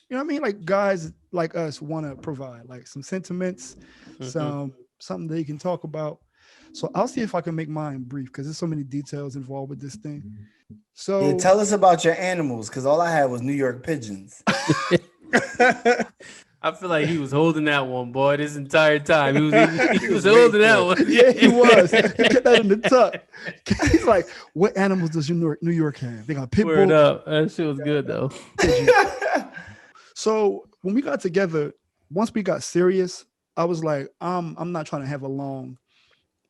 you know what I mean? Like guys like us want to provide like some sentiments, Mhm. something that you can talk about. So I'll see if I can make mine brief because there's so many details involved with this thing. So Yeah, tell us about your animals, because all I had was New York pigeons. I feel like he was holding that one, boy, this entire time. He was holding that one. yeah, he was. He kept that in the tuck. He's like, what animals does New York have? They got pit Word bull. up. That shit was good though. So when we got together, once we got serious, I was like, I'm not trying to have a long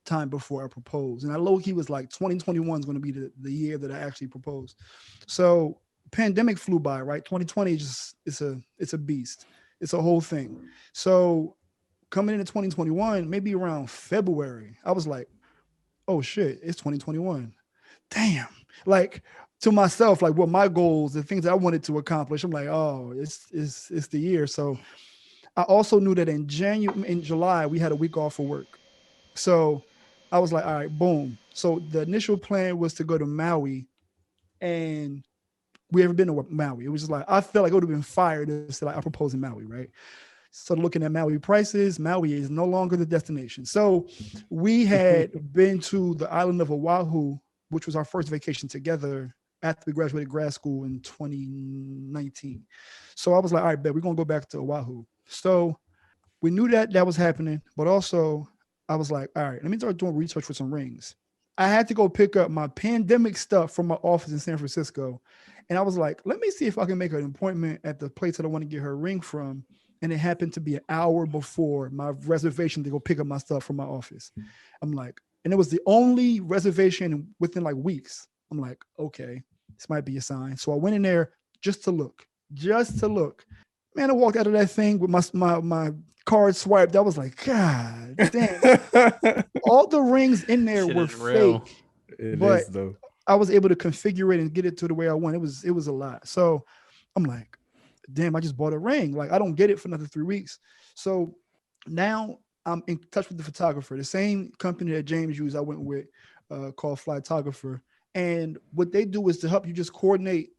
time before I propose. And I low-key was like 2021 is going to be the year that I actually proposed. So pandemic flew by, right? 2020 just it's a beast. It's a whole thing. So coming into 2021, maybe around February, I was like, oh shit, it's 2021. Damn. Like to myself, like what my goals, the things that I wanted to accomplish. I'm like, oh, it's the year. So I also knew that in July, we had a week off for work. So I was like, all right, boom. So the initial plan was to go to Maui, and we haven't been to Maui. It was just like, I felt like it would have been fire to say like I proposed in Maui, right? Started looking at Maui prices. Maui is no longer the destination. So we had been to the island of Oahu, which was our first vacation together after we graduated grad school in 2019. So I was like, all right, bet we're going to go back to Oahu. So we knew that was happening, but also I was like, all right, let me start doing research for some rings. I had to go pick up my pandemic stuff from my office in San Francisco. And I was like, let me see if I can make an appointment at the place that I want to get her ring from. And it happened to be an hour before my reservation to go pick up my stuff from my office. I'm like, and it was the only reservation within like weeks. I'm like, okay, this might be a sign. So I went in there just to look. Man, I walked out of that thing with my card swiped. I was like, God damn. All the rings in there were fake. It but is, though. I was able to configure it and get it to the way I want. It was a lot. So I'm like, damn, I just bought a ring. Like, I don't get it for another 3 weeks. So now I'm in touch with the photographer, the same company that James used I went with, called Flytographer. And what they do is to help you just coordinate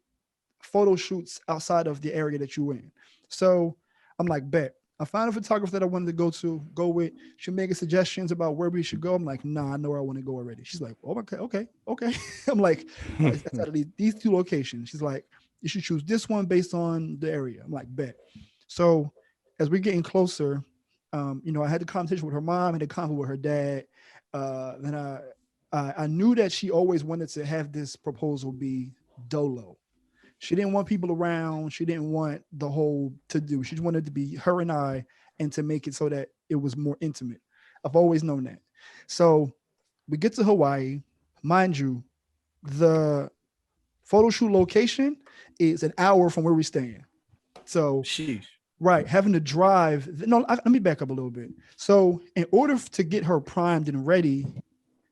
photo shoots outside of the area that you're in. So I'm like, bet. I found a photographer that I wanted to go with. She's making suggestions about where we should go. I'm like, nah, I know where I want to go already. She's like, oh, okay. I'm like, that's out of these two locations. She's like, you should choose this one based on the area. I'm like, bet. So as we're getting closer, I had the conversation with her mom and the conversation with her dad. Then I knew that she always wanted to have this proposal be dolo. She didn't want people around. She didn't want the whole to-do. She just wanted it to be her and I, and to make it so that it was more intimate. I've always known that. So we get to Hawaii. Mind you, the photo shoot location is an hour from where we're staying. So, sheesh. Right, having to drive. No, let me back up a little bit. So in order to get her primed and ready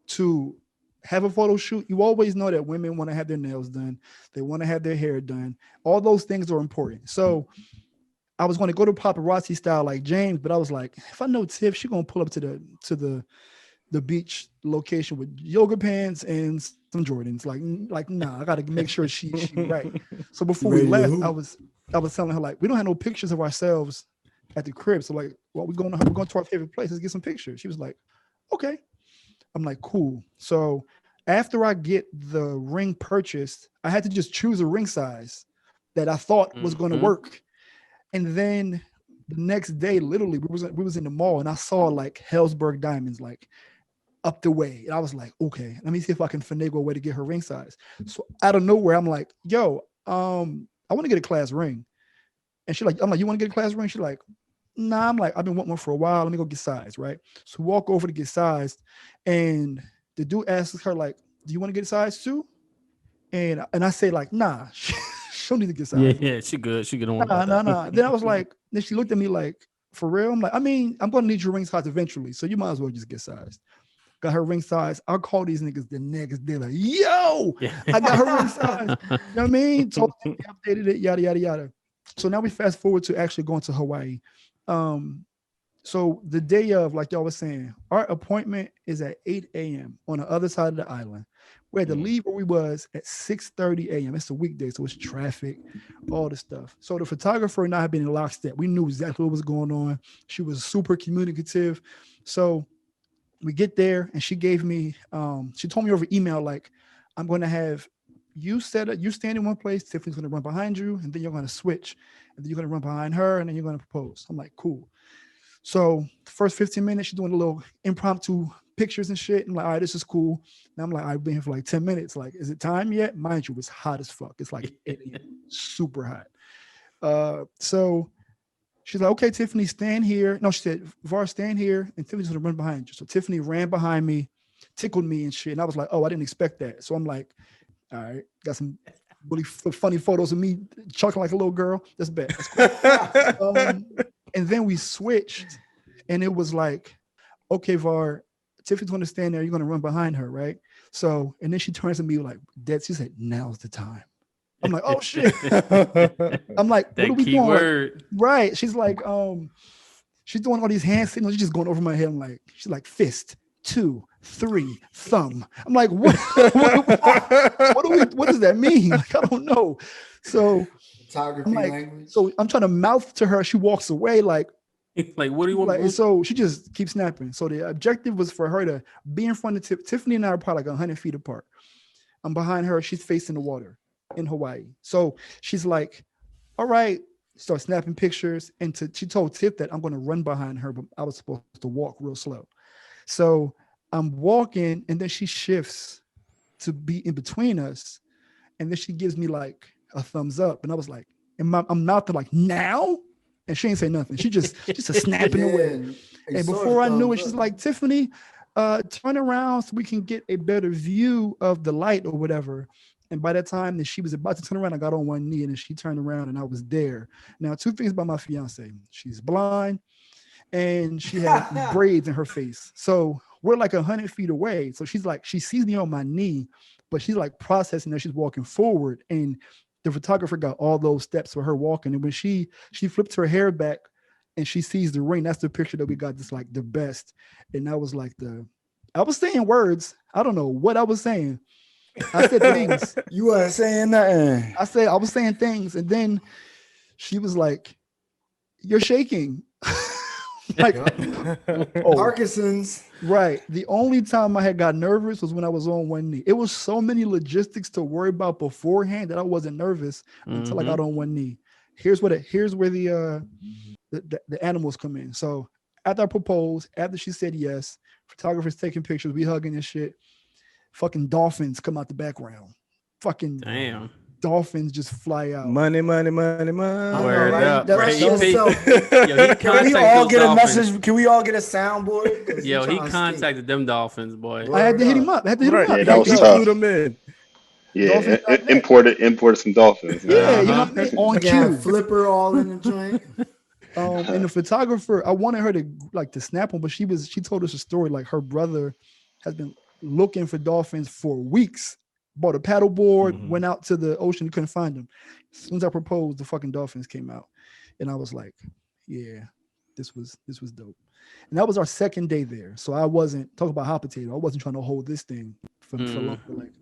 to have a photo shoot, you always know that women want to have their nails done. They want to have their hair done. All those things are important. So I was going to go to paparazzi style like James, but I was like, if I know Tiff, she's going to pull up to the beach location with yoga pants and some Jordans. Like, nah, I got to make sure she right. So before we left, I was telling her, like, we don't have no pictures of ourselves at the crib. So like, well, we're going to our favorite place. Let's get some pictures. She was like, okay. I'm like, cool. So after I get the ring purchased, I had to just choose a ring size that I thought was going to work. And then the next day, literally, we was in the mall and I saw like Hellsberg diamonds, like up the way. And I was like, okay, let me see if I can finagle a way to get her ring size. So out of nowhere, I'm like, yo, I want to get a class ring. And I'm like, you want to get a class ring? She's like, nah. I'm like, I've been wanting one for a while. Let me go get sized, right? So walk over to get sized, and the dude asks her, like, do you want to get sized too? And I say, like, nah, she don't need to get sized. Yeah, she good. She good on Nah. Then I was like, then she looked at me like, for real? I'm like, I mean, I'm gonna need your ring size eventually, so you might as well just get sized. Got her ring size. I'll call these niggas the next day, like, yo, I got her ring size. You know what I mean? Told them, updated it, yada, yada, yada. So now we fast forward to actually going to Hawaii. So the day of, like y'all was saying, our appointment is at 8 a.m. on the other side of the island. We had to leave where we was at 6:30 a.m. It's a weekday, so it's traffic, all the stuff. So the photographer and I have been in lockstep. We knew exactly what was going on. She was super communicative. So we get there and she gave me, she told me over email, like, I'm going to have you stand in one place, Tiffany's going to run behind you, and then you're going to switch, and then you're going to run behind her, and then you're going to propose. I'm like, cool. So the first 15 minutes, she's doing a little impromptu pictures and shit. I'm like, all right, this is cool. Now I'm like, I've been here for like 10 minutes. Like, is it time yet? Mind you, it's hot as fuck. It's like super hot. So she's like, okay, Tiffany, stand here. No, she said, Var, stand here, and Tiffany's going to run behind you. So Tiffany ran behind me, tickled me and shit. And I was like, oh, I didn't expect that. So I'm like, all right, got some really funny photos of me chuckling like a little girl. That's bad. That's cool. And then we switched, and it was like, okay, Var, Tiffany's going to stand there. You're going to run behind her, right? So, and then she turns to me like, Dad, she said, now's the time. I'm like, oh shit. I'm like, what are we doing? Like, right. She's like, she's doing all these hand signals. She's just going over my head. I'm like, she's like, fist, 2, 3, thumb. I'm like, what does that mean? Like, I don't know. So I'm like, so I'm trying to mouth to her. She walks away like, Like, what do you want? Like, so she just keeps snapping. So the objective was for her to be in front of Tiffany and I are probably like 100 feet apart. I'm behind her. She's facing the water in Hawaii. So she's like, all right, start snapping pictures. And she told Tiff that I'm going to run behind her, but I was supposed to walk real slow. So I'm walking, and then she shifts to be in between us. And then she gives me like a thumbs up. And I was like, I'm mouthing like, now? And she ain't say nothing. She just a snapping away. And before I knew it, she's like, Tiffany, turn around so we can get a better view of the light or whatever. And by that time that she was about to turn around, I got on one knee, and then she turned around and I was there. Now, two things about my fiance. She's blind and she had braids in her face. So we're like 100 feet away. So she's like, she sees me on my knee, but she's like processing that she's walking forward. And the photographer got all those steps for her walking. And when she flipped her hair back and she sees the ring, that's the picture that we got, just like the best. And that was like I was saying words. I don't know what I was saying. I said things. You weren't saying nothing. I was saying things. And then she was like, you're shaking. Like, Parkinson's. Right. The only time I had got nervous was when I was on one knee. It was so many logistics to worry about beforehand that I wasn't nervous until I got on one knee. Here's where the animals come in. So after I proposed, after she said yes, photographers taking pictures, we hugging and shit. Fucking dolphins come out the background. Fucking damn. Dolphins just fly out. Money. Word up. Can we all get a message? Can we all get a soundboard? Yo, he contacted them dolphins, boy. I had to hit him up. Yeah, that was tough. Them in. Yeah, imported some dolphins. Yeah, you know what I mean? On cue. Flipper all in the joint. And the photographer, I wanted her to snap them, but she told us a story like her brother has been looking for dolphins for weeks. Bought a paddle board, went out to the ocean, couldn't find them. As soon as I proposed, the fucking dolphins came out. And I was like, yeah, this was dope. And that was our second day there. So I wasn't talking about hot potato. I wasn't trying to hold this thing for long. Like,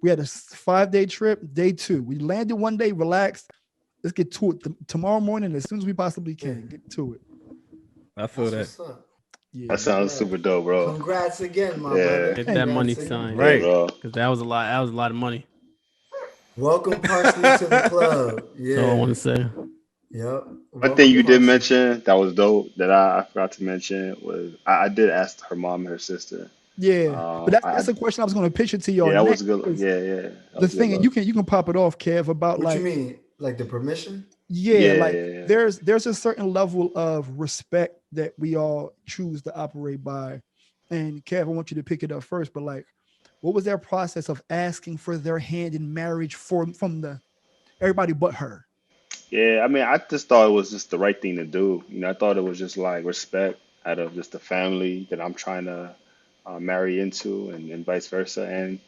we had a 5-day trip. Day 2, we landed one day, relaxed. Let's get to it tomorrow morning as soon as we possibly can. Get to it. I feel that. Yeah, that sounds super dope, bro. Congrats again, my brother. Get that money signed, right? Because that was a lot of money. Welcome personally to the club. Yeah, that's all I want to say. Yep. One thing you did mention that was dope that I forgot to mention was I did ask her mom and her sister. Yeah, but that's a question I was going to pitch it to y'all. Yeah, that was good. Yeah. The thing, and you can pop it off, Kev, about what like. You mean? Like the permission? Yeah. There's a certain level of respect that we all choose to operate by. And Kev, I want you to pick it up first, but like, what was their process of asking for their hand in marriage from everybody but her? Yeah, I mean, I just thought it was just the right thing to do. You know, I thought it was just like respect out of just the family that I'm trying to marry into, and vice versa. And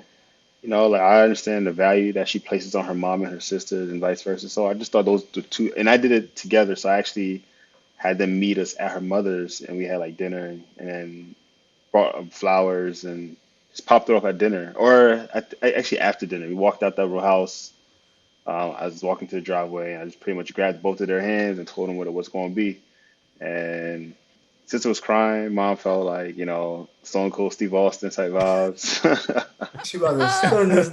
you know, like I understand the value that she places on her mom and her sisters and vice versa. So I just thought those the two, and I did it together. So I actually had them meet us at her mother's, and we had like dinner, and then brought flowers and just popped it off at dinner, or actually after dinner. We walked out that real house. I was walking to the driveway, and I just pretty much grabbed both of their hands and told them what it was going to be. And sister was crying. Mom felt like, you know, Stone Cold Steve Austin type vibes. She about to stun this.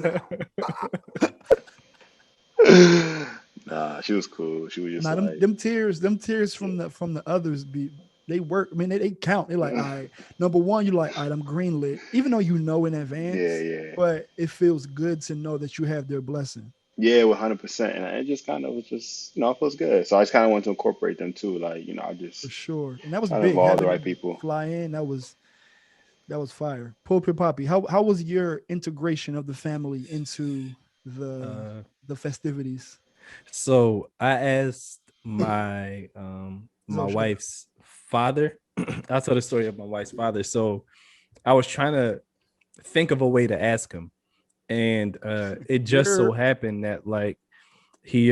Nah, she was cool. She was just like, them tears from the others they work. I mean, they count. They're like, all right, number one, you're like, all right, I'm greenlit, even though you know in advance. Yeah. But it feels good to know that you have their blessing. Yeah, 100%. And it just kind of was just, you know, it feels good. So I just kind of wanted to incorporate them too. Like, you know, I just For sure. And that was try to big. involve the Having right them people. fly in, that was fire. Pulpit Poppy, how was your integration of the family into the festivities? So I asked my my wife's father. I'll tell the story of my wife's father. So I was trying to think of a way to ask him, and it just so happened that like he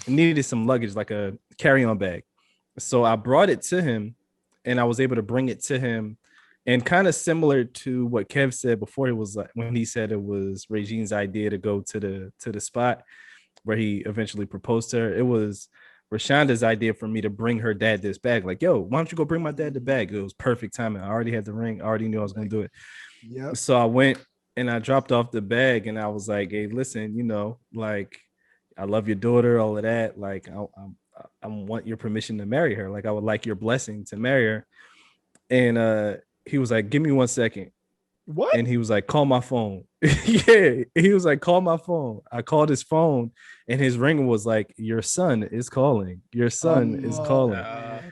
needed some luggage, like a carry-on bag. So I brought it to him, and I was able to bring it to him. And kind of similar to what Kev said before, it was like when he said it was Regine's idea to go to the spot where he eventually proposed to her. It was Rashonda's idea for me to bring her dad this bag. Like, yo, why don't you go bring my dad the bag? It was perfect timing. I already had the ring. I already knew I was going to do it. Yep. So I went and I dropped off the bag and I was like, hey, listen, you know, like, I love your daughter, all of that. Like, I want your permission to marry her. Like, I would like your blessing to marry her. And he was like, give me 1 second. What? And he was like, call my phone. Yeah. He was like, call my phone. I called his phone and his ringer was like, your son is calling. Your son is calling.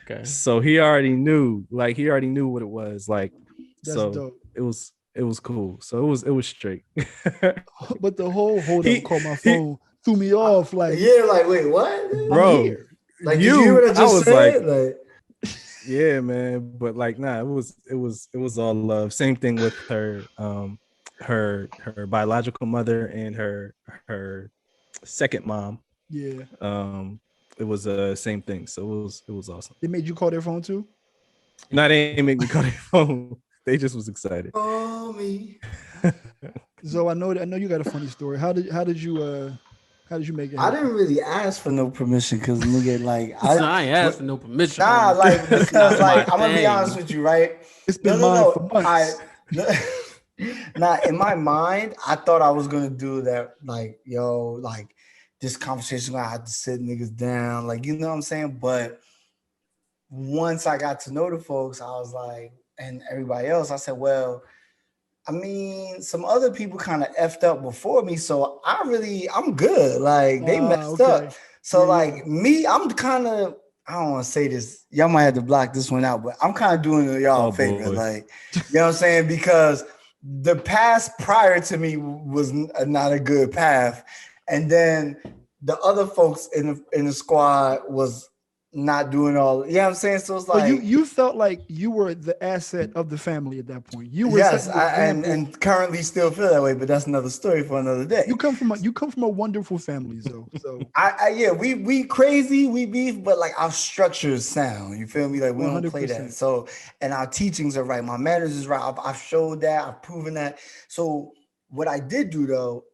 Okay. So he already knew, like, he already knew what it was. Like, That's so dope. it was cool. So it was straight. But the whole hold up, call my phone threw me off. Like, yeah, like, wait, what? Bro, I'm here. Like, did you hear what I just was said? like, yeah, man. But like, nah, it was all love. Same thing with her, her biological mother and her second mom. Yeah. It was the same thing. So it was awesome. They made you call their phone too? No, they didn't make me call their phone. They just was excited. Oh me. So I know you got a funny story. How did you make it happen? I didn't really ask for no permission because nigga, like I ain't asked for no permission. Nah, like because like I'm gonna be honest with you, right? It's been mine for months. Nah, in my mind, I thought I was gonna do that, like, yo, like this conversation gonna have to sit niggas down, like, you know what I'm saying? But once I got to know the folks, I was like, and everybody else, I said, well, I mean, some other people kind of effed up before me, so I'm good. Like, they messed up. So, like, me, I'm kind of, I don't want to say this. Y'all might have to block this one out, but I'm kind of doing y'all a favor. Like, you know what I'm saying? Because the path prior to me was not a good path. And then the other folks in the squad was not doing all, you know what I'm saying? So it's like, well, you felt like you were the asset of the family at that point. You were, yes, and currently still feel that way, but that's another story for another day. You come from a wonderful family, so yeah, we crazy, we beef, but like our structure is sound. You feel me? Like, we 100%. Don't play that. So, and our teachings are right. My manners is right. I've showed that. I've proven that. So what I did do though,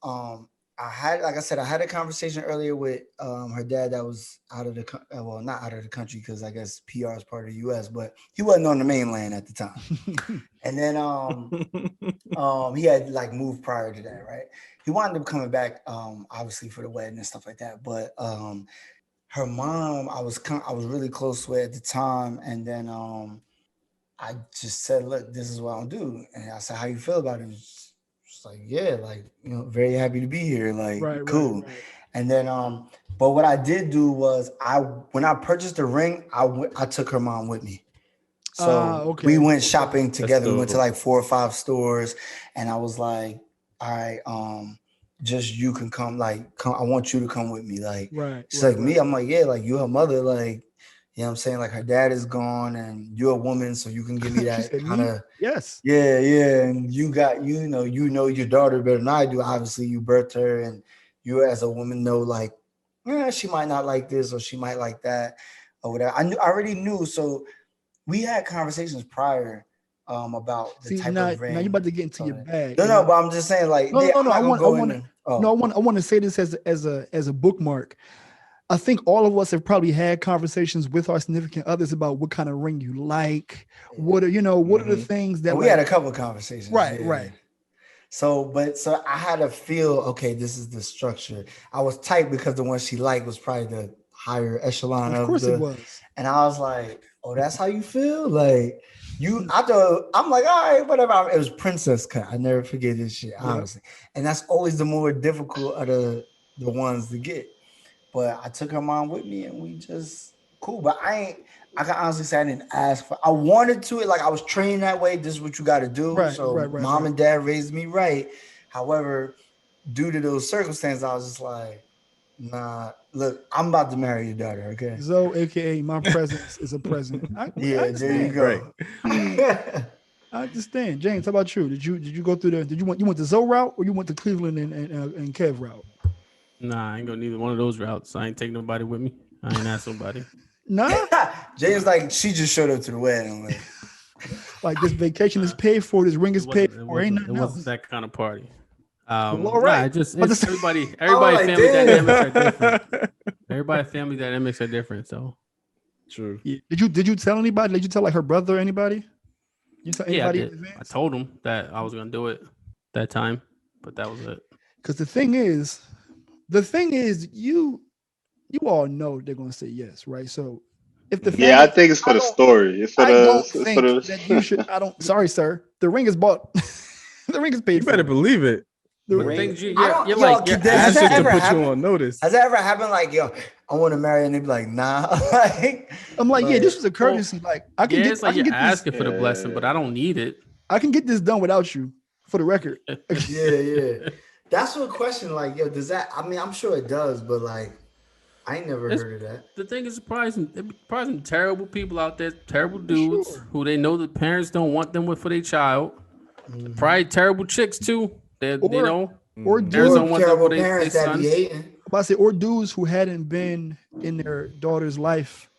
I had a conversation earlier with her dad that was out of the not out of the country because I guess PR is part of the US, but he wasn't on the mainland at the time. And then he had like moved prior to that, right? He wound up coming back, obviously for the wedding and stuff like that. But her mom, I was really close with at the time, and then I just said, look, this is what I'll do, and I said, how you feel about it? Like, yeah, like, you know, very happy to be here, like, right, cool. Right. And then but what I did do was when I purchased the ring, I took her mom with me. So we went shopping together. We went to like 4 or 5 stores, and I was like, all right, just you can come, I want you to come with me. Like, she's like, me, I'm like, yeah, like, you're her mother, like, you know what I'm saying? Like, her dad is gone and you're a woman, so you can give me that kind of, yes. Yeah. And you got, you know your daughter better than I do. Obviously, you birthed her, and you as a woman know, like, she might not like this or she might like that or whatever. I already knew. So we had conversations prior about the type of ring. Now you're about to get into your bag. No, but I'm just saying, like, no. I want to say this as a bookmark. I think all of us have probably had conversations with our significant others about what kind of ring you like. What are the things that we had a couple of conversations. Right. So I had to feel, okay, this is the structure. I was tight because the one she liked was probably the higher echelon. Of course it was. And I was like, oh, that's how you feel? Like, I'm like, all right, whatever. It was princess cut. I never forget this shit, honestly. And that's always the more difficult of the ones to get. But I took her mom with me, and we just cool. But I can honestly say I didn't ask for. I wanted to. Like, I was trained that way. This is what you got to do. Right, mom and dad raised me right. However, due to those circumstances, I was just like, nah. Look, I'm about to marry your daughter. Okay. Zoe, aka my presence is a present. I there you go. Right. I understand. James, how about you? Did you go through you went the Zoe route, or you went the Cleveland and Kev route? Nah, I ain't going neither one of those routes. I ain't taking nobody with me. I ain't asked nobody. Nah. James, like, she just showed up to the wedding. Like, this vacation is paid for, this ring is paid for. Ain't nothing else. It wasn't that kind of party. All right. Everybody family dynamics are different. Everybody family dynamics are different, so True. Yeah. Did you tell anybody? Did you tell like her brother or anybody? You tell yeah, I anybody in did. I advance? told him that I was gonna do it that time, but that was it. Because the thing is, you all know they're gonna say yes, right? So if the Yeah, I family, think it's for I the don't, story. It's for I the. don't It's for think that you should. the. I don't. Sorry, sir. The ring is bought. The ring is You paid better for. believe it. The But the ring. thing is, I you're don't, like you're has Ask that it to ever put happened? you on notice. Has that ever happened? Like, yo, I want to marry, and they be like, nah. Like, I'm like, yeah, this was a well, courtesy. Like, yeah, it's I like can you're get this, asking for the blessing, but I don't need it. I can get this done without you, for the record. yeah. That's what question. Like, yo, does that? I mean, I'm sure it does, but like, I ain't never It's, heard of that. the thing is surprising terrible people out there, terrible For dudes sure. who they know the parents don't want them with for their child. Mm-hmm. Probably terrible chicks too. That you Or know, or parents dudes, don't want them for Terrible their parents that be sons. hating. about to say, or dudes who hadn't been in their daughter's life,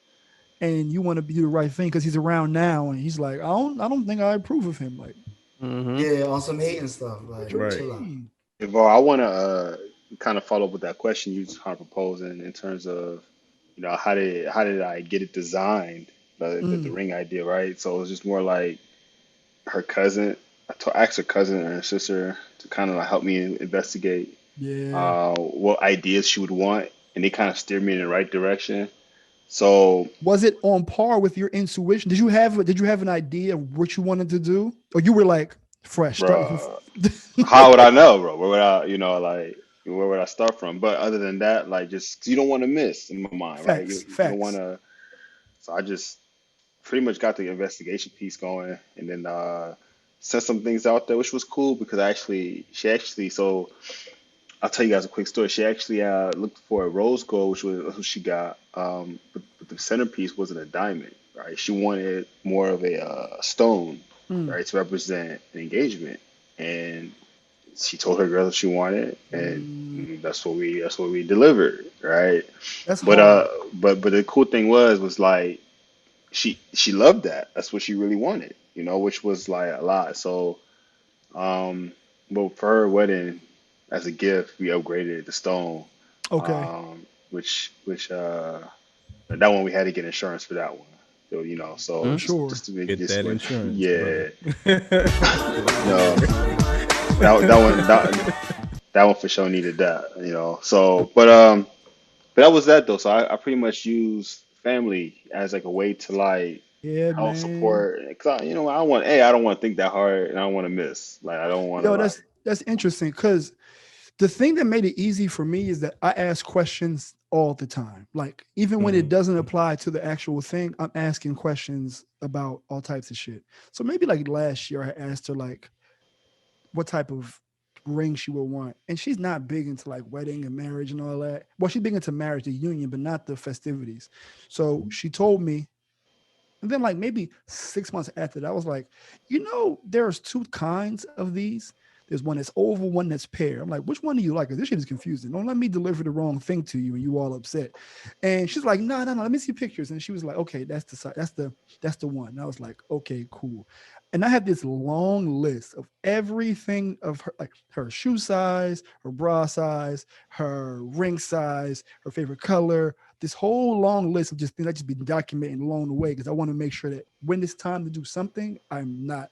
and you want to do the right thing because he's around now, and he's like, I don't think I approve of him. Like, Mm-hmm. Yeah, on some hating stuff. what Like, you Right. chill out. mean? Well, I want to kind of follow up with that question you just kind of proposing in terms of, how did I get it designed, the Mm, ring idea, right? So it was just more like her cousin. I asked her cousin and her sister to kind of like help me investigate yeah. what ideas she would want, and they kind of steered me in the right direction. So Was it on par with your intuition? Did you have an idea of what you wanted to do, or you were like fresh starting from? bro, how would I know, bro? Where would I, where would I start from? But other than that, like, just 'cause you don't want to miss in my mind, right? You, you don't want Facts. to. So I just pretty much got the investigation piece going, and then sent some things out there, which was cool because she actually, so I'll tell you guys a quick story. She actually looked for a rose gold, which was who she got, but the centerpiece wasn't a diamond, right? She wanted more of a stone, Mm, right, to represent an engagement, and she told her girl what she wanted, and mm, that's what we delivered, right? that's But hard. but the cool thing was like she loved that. That's what she really wanted, which was like a lot. So um, but for her wedding, as a gift, we upgraded the stone, Okay. which that one we had to get insurance for that one. So, so For Mm-hmm. just sure. just to make Get just that went, insurance, yeah, brother. no, that one for sure needed that. So, but that was that though. So I pretty much used family as like a way to like Yeah, help man. support, because I don't want to think that hard, and I don't want to miss. Like, I don't want to Yo, like. that's interesting because the thing that made it easy for me is that I ask questions all the time. Like, even when it Mhm. doesn't apply to the actual thing, I'm asking questions about all types of shit. So maybe like last year, I asked her like what type of ring she would want. And she's not big into like wedding and marriage and all that. Well, she's big into marriage, the union, but not the festivities. So she told me, and then like maybe 6 months after that, I was like, there's two kinds of these. There's one that's oval, one that's pear. I'm like, which one do you like? 'Cause this shit is confusing. Don't let me deliver the wrong thing to you and you all upset. And she's like, no, let me see pictures. And she was like, okay, that's the side, that's the one. And I was like, okay, cool. And I had this long list of everything of her, like her shoe size, her bra size, her ring size, her favorite color, this whole long list of just things I just been documenting along the way because I want to make sure that when it's time to do something, I'm not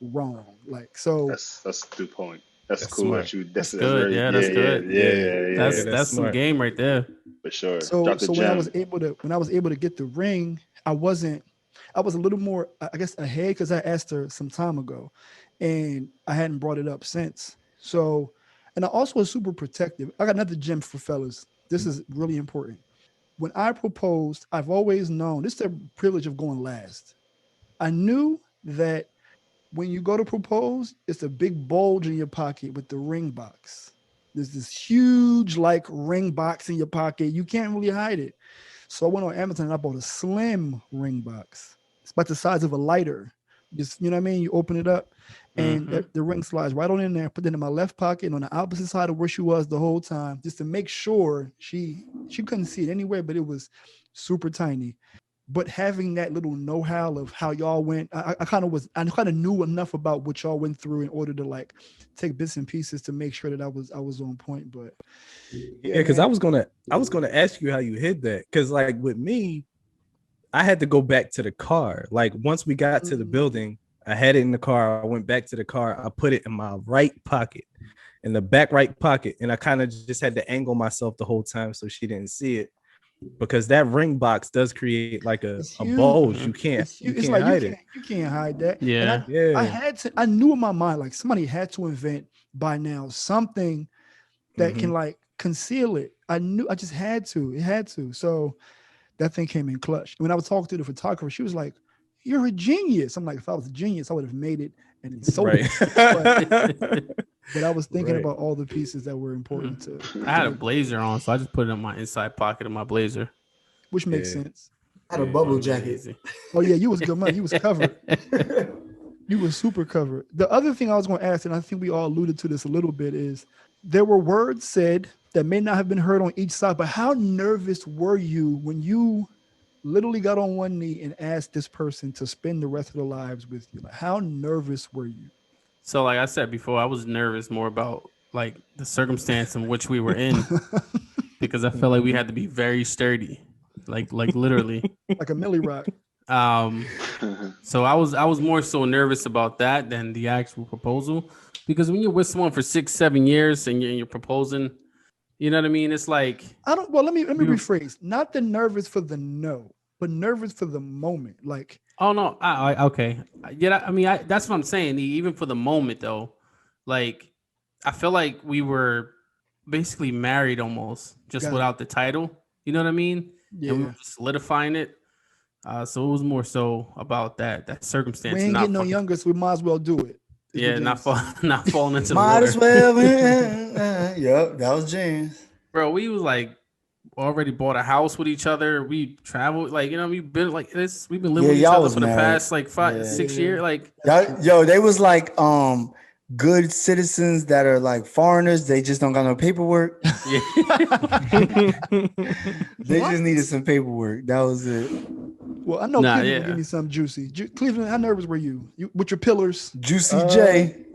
wrong. Like, so That's a good point. That's That's cool smart. that you. That's That's good. very, Yeah, yeah, that's yeah, good. yeah, Yeah, yeah, yeah, yeah, that's That's some smart. game right there. for sure. so Drop the so when I was gem. able to get the ring, I was a little more, I guess, ahead because I asked her some time ago and I hadn't brought it up since. So, and I also was super protective. I got another gem for fellas. This is really important. When I proposed, I've always known this is the privilege of going last. I knew that when you go to propose, it's a big bulge in your pocket with the ring box. There's this huge like ring box in your pocket. You can't really hide it. So I went on Amazon and I bought a slim ring box. It's about the size of a lighter. Just, you know what I mean? You open it up and Mm-hmm. the ring slides right on in there. Put it in my left pocket and on the opposite side of where she was the whole time, just to make sure she couldn't see it anywhere, but it was super tiny. but having that little know-how of how y'all went, I kind of knew enough about what y'all went through in order to like take bits and pieces to make sure that I was on point. But yeah, because I was gonna ask you how you hid that. Because like with me, I had to go back to the car. Like once we got to the building, I had it in the car. I went back to the car. I put it in my right pocket, in the back right pocket, and I kind of just had to angle myself the whole time so she didn't see it. Because that ring box does create like a bulge. You can't hide it. You can't hide that. Yeah. And I knew in my mind, like somebody had to invent by now something that can like conceal it. I just had to. It had to. So that thing came in clutch. When I was talking to the photographer, she was like, "You're a genius." I'm like, if I was a genius, I would have made it and then sold it. But I was thinking about all the pieces that were important to. I had a blazer on, so I just put it in my inside pocket of my blazer, which makes sense. I had a bubble jacket. Oh yeah, you was good money. You was covered. You were super covered. The other thing I was going to ask, and I think we all alluded to this a little bit, is there were words said that may not have been heard on each side, but how nervous were you when you literally got on one knee and asked this person to spend the rest of their lives with you? Like, how nervous were you? So like I said before, I was nervous more about like the circumstance in which we were in because I felt like we had to be very sturdy, like literally like a Millie Rock. So I was more so nervous about that than the actual proposal, because when you're with someone for 6-7 years and you're proposing, you know what I mean? It's like let me rephrase. Not the nervous for the no, but nervous for the moment. Like, oh no, okay. Yeah, I mean, that's what I'm saying. Even for the moment though, like I feel like we were basically married almost, just without the title. You know what I mean? Yeah. And we were solidifying it. So it was more so about that circumstance. We ain't getting no younger, so we might as well do it. Yeah, not falling into the might water. as well. Yep, that was James. Bro, we was like already bought a house with each other. We traveled, like, you know, we've been like this. We've been living with each other for the past like 5-6 years. Like, they was like good citizens that are like foreigners. They just don't got no paperwork. Yeah. They just needed some paperwork. That was it. Well, I know Cleveland will give me something juicy. Cleveland, how nervous were you with your pillars? Juicy J.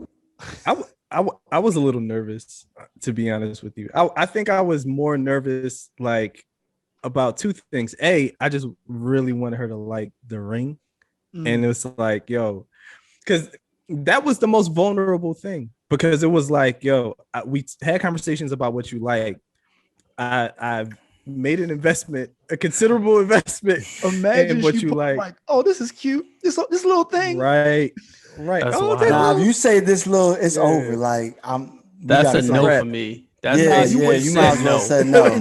I was a little nervous, to be honest with you. I think I was more nervous like about two things. I just really wanted her to like the ring. And it was like, yo, because that was the most vulnerable thing, because it was like, yo, we had conversations about what you like. I've made an investment, a considerable investment. Imagine in what you like. Oh, this is cute. This little thing. Right. If you say this little, it's over. Like that's a no for me. That's you might as well say no.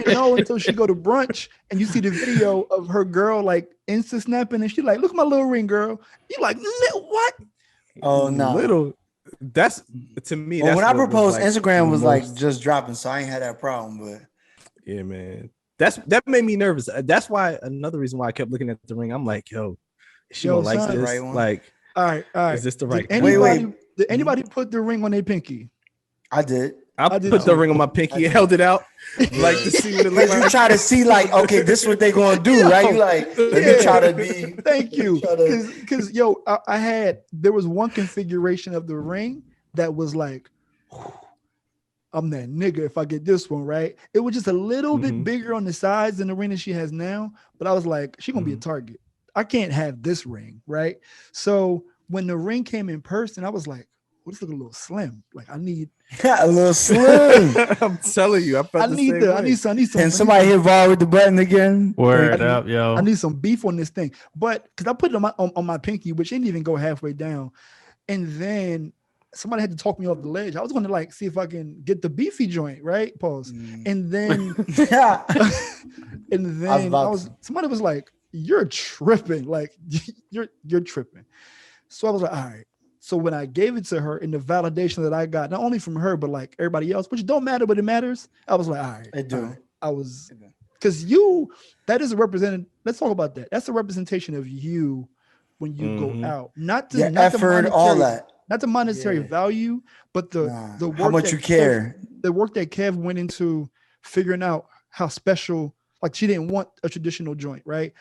No, until she go to brunch and you see the video of her girl like Insta snapping and she like, look at my little ring, girl. You like, what? Oh no, little. That's to me. Well, that's when I proposed, like Instagram was like just dropping, so I ain't had that problem. But yeah, man, that made me nervous. That's why another reason why I kept looking at the ring. I'm like, yo, is she gonna like this? Right one? Like, all right. Is this the right? Did anybody put the ring on their pinky? I did. I put the ring on my pinky and held it out, like to see what it looked like. You try to see, like, okay, this is what they gonna do, right? You like, let me try to be. Thank you, because there was one configuration of the ring that was like, I'm that nigga if I get this one right. It was just a little bit bigger on the sides than the ring that she has now, but I was like, she gonna be a target. I can't have this ring, right? So when the ring came in person, I was like, well, this look a little slim. Like I need a little slim. I'm telling you, I need some. Can somebody hit Vol with the button again? Word up, yo. I need some beef on this thing. But because I put it on my pinky, which didn't even go halfway down, and then somebody had to talk me off the ledge. I was going to like see if I can get the beefy joint, right? Pause. And then somebody was like, "You're tripping. Like you're tripping." So I was like, "All right." So when I gave it to her, and the validation that I got, not only from her, but like everybody else, which don't matter, but it matters. I was like, all right. I do. I was, because that is a represented. Let's talk about that. That's a representation of you when you go out. Not the effort, all that. Not the monetary value, but the work. How much you care. The work that Kev went into figuring out how special. Like she didn't want a traditional joint, right?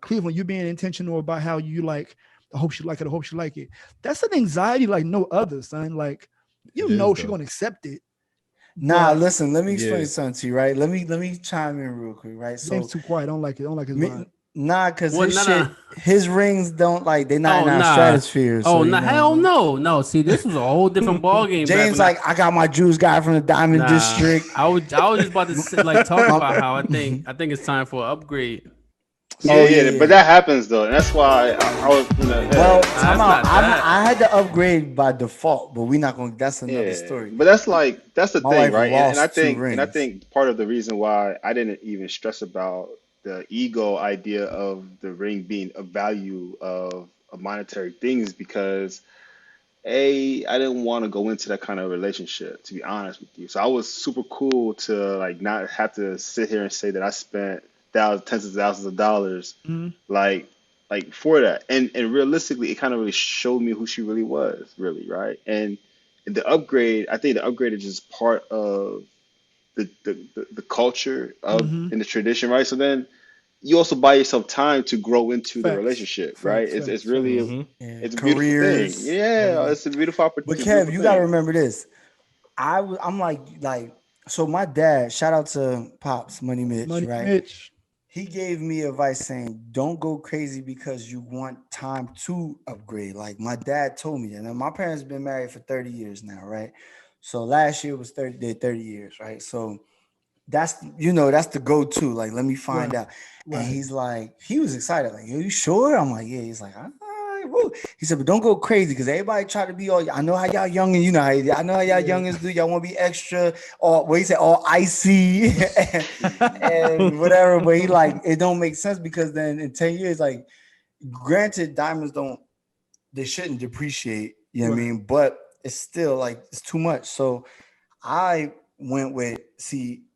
Cleveland, you being intentional about how you like, I hope she like it, I hope she like it. That's an anxiety like no other, son. Like, you know she's gonna accept it. Nah, listen, let me explain something to you, right? Let me chime in real quick, right? So James too quiet. I don't like it. I don't like his vibe. Nah, because his rings don't like they're not in our stratosphere. Oh, so, hell no. See, this was a whole different ballgame. James, like, I got my Jews guy from the Diamond District. I was just about to talk about how I think it's time for an upgrade. But that happens though, and that's why I was. Well, I had to upgrade by default, but we're not going. That's another story. But that's the thing, right? And I think part of the reason why I didn't even stress about the ego idea of the ring being a value of monetary things because I didn't want to go into that kind of relationship, to be honest with you. So I was super cool to like not have to sit here and say that I spent tens of thousands of dollars, like for that. And realistically, it kind of really showed me who she really was, really, right? And the upgrade, I think the upgrade is just part of the culture of in the tradition, right? So then you also buy yourself time to grow into the relationship, right? It's really it's a beautiful thing. Yeah, it's a beautiful opportunity. But Kev, you got to remember this. I'm like so my dad, shout out to Pops, Money Mitch, right? Mitch. He gave me advice saying, don't go crazy because you want time to upgrade. Like my dad told me that. And my parents have been married for 30 years now, right? So last year was 30 years, right? So that's the go-to. Like, let me find out. Right. And he's like, he was excited. Like, are you sure? I'm like, yeah. He's like, all right, woo. He said, but don't go crazy because everybody try to be all. I know how y'all youngins, I know how y'all youngins do. Y'all want to be extra, or what he said, all icy and whatever. But he like, it don't make sense because then in 10 years, like, granted, diamonds they shouldn't depreciate. You know what I mean? But it's still like it's too much. So I went with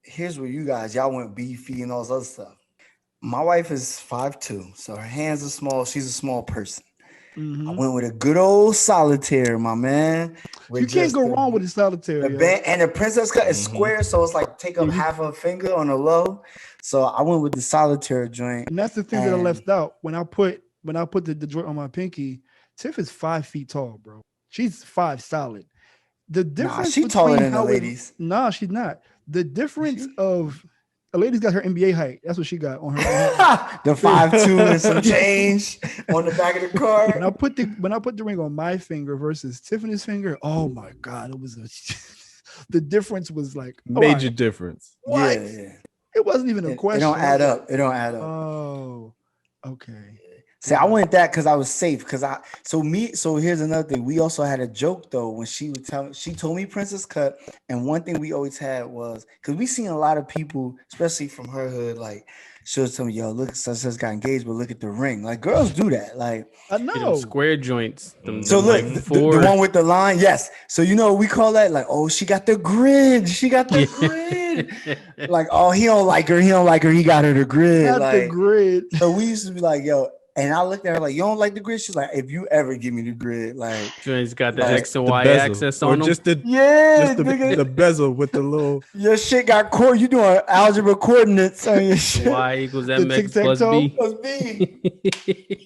here's where y'all went beefy and all this other stuff. My wife is 5'2", so her hands are small. She's a small person. I went with a good old solitaire, my man. You can't go wrong with a solitaire. And the princess cut is square, so it's like take up half a finger on the low. So I went with the solitaire joint. And that's the thing that I left out. When I put the joint on my pinky, Tiff is 5 feet tall, bro. She's 5 solid. The difference she's taller than the ladies. Nah, she's not. The difference of a lady's got her NBA height. That's what she got on her. The 5'2" and some change on the back of the car. When I put the ring on my finger versus Tiffany's finger, oh my God, it was the difference was like major difference. What? Yeah. It wasn't even a question. It don't add up. Oh, okay. See, I went that because I was safe. So here's another thing. We also had a joke though when she told me Princess Cut, and one thing we always had was because we seen a lot of people, especially from her hood, like she was telling me, "Yo, look, such got engaged, but look at the ring." Like girls do that. Like I know square joints. So look, the one with the line, yes. So we call that like, oh, she got the grid. She got the grid. Like, oh, he don't like her. He don't like her. He got her the grid. The grid. So we used to be like, yo. And I looked at her like, you don't like the grid? She's like, if you ever give me the grid, like. He's got the X and Y axis on just them. The bezel with the little. Your shit got you doing algebra coordinates on your shit. Y equals MX plus B.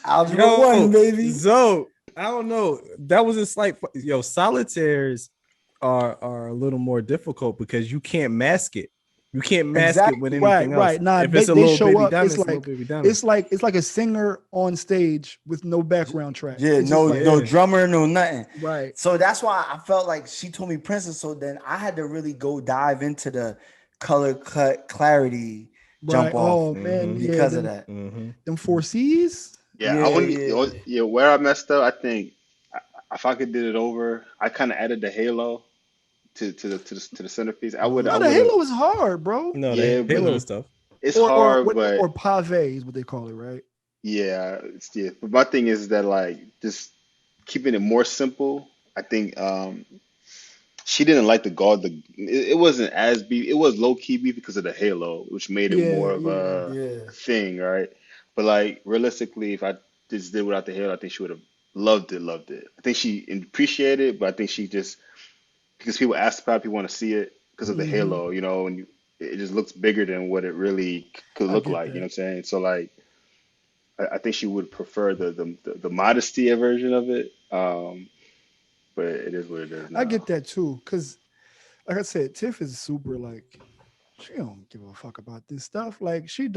Algebra 1, baby. So, I don't know. That was a slight. Solitaires are a little more difficult because you can't mask it. You can't mask it with anything else. Right. Nah, if they show up. Diamond, it's like a singer on stage with no background track. Yeah, no drummer, no nothing. Right. So that's why I felt like she told me Princess. So then I had to really go dive into the color cut clarity jump off. Oh man, because of that. Them 4 C's. Yeah, where I messed up, I think if I could did it over, I kind of added the halo. To the centerpiece, I would. The halo is hard, bro. No, the halo is tough. It's hard, or pave is what they call it, right? Yeah, But my thing is that like just keeping it more simple. I think she didn't like the guard. It wasn't as beef. It was low key beef because of the halo, which made it more of a thing, right? But like realistically, if I just did without the halo, I think she would have loved it. I think she appreciated it, but I think she just. Because people ask about it, people want to see it because of the halo, and it just looks bigger than what it really could I look get like. You know that. what I'm saying? So like, I think she would prefer the modesty version of it. But it is what it is I now. get that too, because like I said, Tiff is super like she don't give a fuck about this stuff. Like she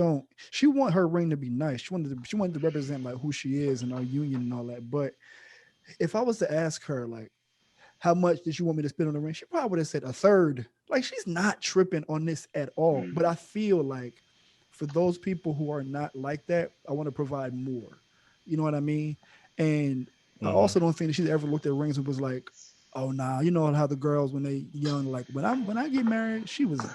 want her ring to be nice. She wanted to represent like who she is and our union and all that. But if I was to ask her like how much did you want me to spend on the ring, she probably would have said a third. Like she's not tripping on this at all. But Mm, I feel like for those people who are not like that, I want to provide more. You know what I mean? And I Mhm. also don't think that she's ever looked at rings and was like, oh nah, you know how the girls when they young, like when I get married, she was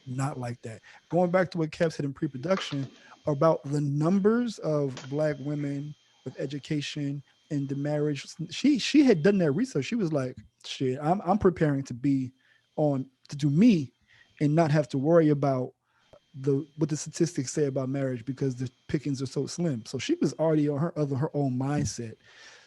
not like that. Going back to what Kev said in pre-production about the numbers of black women with education and the marriage, she had done that research. She was like, shit, I'm preparing to be on to do me and not have to worry about the what the statistics say about marriage because the pickings are so slim. So she was already on her own mindset.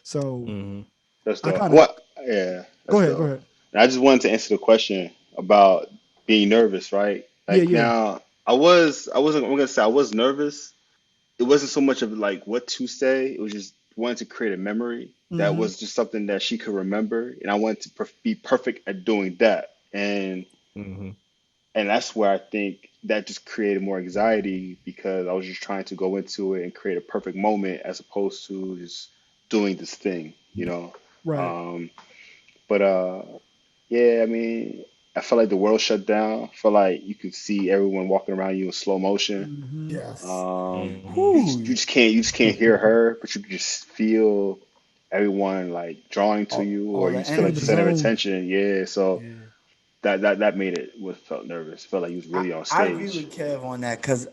So Mhm. that's I dope. kind of What? Yeah, go that's ahead, go dope. ahead. And I just wanted to answer the question about being nervous, right? Yeah, Like yeah. now, I wasn't. I'm gonna say I was nervous. It wasn't so much of like what to say. It was just wanting to create a memory that Mm-hmm. was just something that she could remember, and I wanted to be perfect at doing that. Mhm. And that's where I think that just created more anxiety because I was just trying to go into it and create a perfect moment as opposed to just doing this thing, you know. Right. Um, but yeah, I mean, I felt like the world shut down. I felt like you could see everyone walking around you in slow motion. Mm-hmm. Yes. Mhm. Whew. You just can't hear her, but you can just feel everyone like drawing to you, or All you the just feel You like in the the energy. center of zone. attention. Yeah, so Yeah. that made it what felt nervous. It felt like you was really on I agree stage. with Kev on that because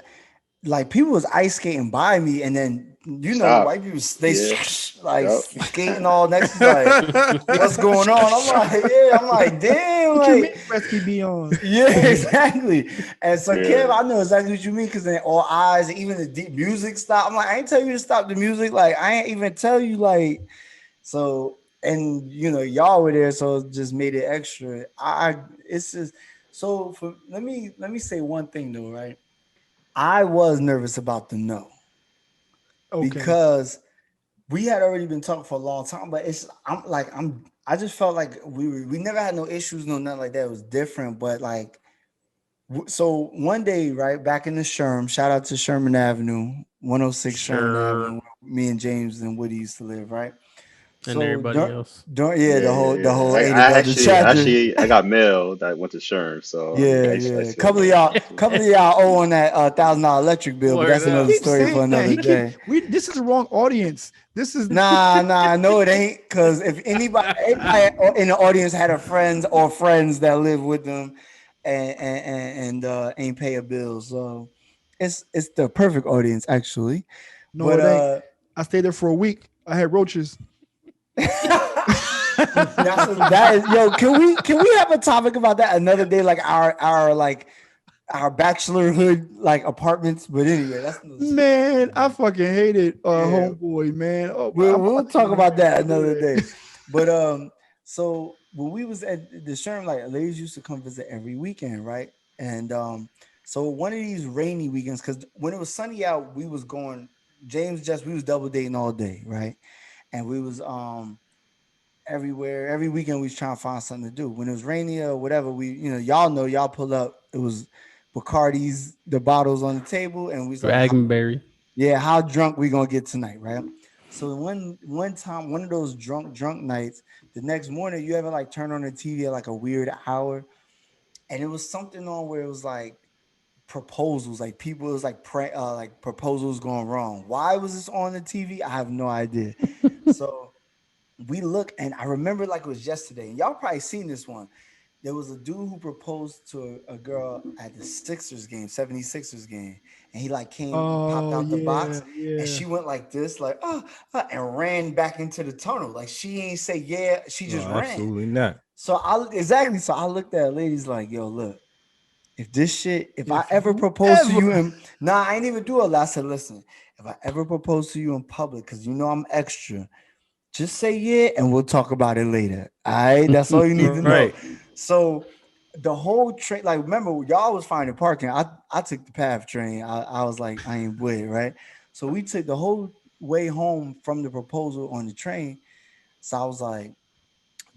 like people was ice skating by me, and then Stop. white people they Yeah. like Yep. skating all next to like what's going on? I'm like, yeah, I'm like, damn, What you mean like Gretzky be on? yeah, exactly. And so Kev, Yeah. I know exactly what you mean because then all eyes, even the deep music stop. I'm like, I ain't tell you to stop the music, like I ain't even tell you like so. And y'all were there, so it just made it extra. It's just so for let me say one thing though, right? I was nervous about the no Okay. because we had already been talking for a long time, but I just felt like we never had no issues, no nothing like that. It was different, but like so one day, right back in the Sherm, shout out to Sherman Avenue, 106 Sherman Sure. Avenue, where me and James and Woody used to live, right? And So everybody else. yeah, Yeah, the yeah, whole yeah. 80 building chapter. I got mail that went to Sherm, so Yeah, I yeah. used to go there too. Couple of y'all owe on that $1,000 electric bill, but Word that's He up. another keeps story for saying that. another He keep day. we this is the wrong audience. This is Nah, no, it ain't. Cause if everybody in the audience had a friends or friends that live with them and ain't pay a bill, so it's the perfect audience actually. no, But it ain't. I stayed there for a week. I had roaches. that is yo. Can we have a topic about that another day? Like our bachelorhood like apartments. But anyway, that's another story. Man, I fucking hated Yeah, homeboy, man. Oh, I'm we'll about to end talk this about that right another day. there. But so when we was at the Sherm, like ladies used to come visit every weekend, right? And so one of these rainy weekends, because when it was sunny out, we was going. We was double dating all day, right? And we was everywhere. Every weekend we was trying to find something to do. When it was rainy or whatever, y'all pull up. It was Bacardi's, the bottles on the table, and we was like, Dragonberry. yeah, how drunk we gonna get tonight, right? So one time, one of those drunk nights, the next morning you ever like turn on the TV at like a weird hour, and it was something on where it was like proposals, like people, it was like like proposals going wrong. Why was this on the TV? I have no idea. So we look, and I remember like it was yesterday, and y'all probably seen this one. There was a dude who proposed to a girl at the Sixers game, 76ers game. And he like popped Oh out the yeah, box, and yeah. she went like this, like, and ran back into the tunnel. Like she ain't say yeah, she No, just ran. absolutely not. So I looked at ladies like, yo, look, if I If ever you propose to ever you I ain't even do it. I said, listen, if I ever propose to you in public, because I'm extra, just say yeah, and we'll talk about it later. All right, that's all you need to know. Right. So the whole train, like, remember, y'all was finding parking. I took the PATH train. I was like, I ain't with it, right? So we took the whole way home from the proposal on the train. So I was like,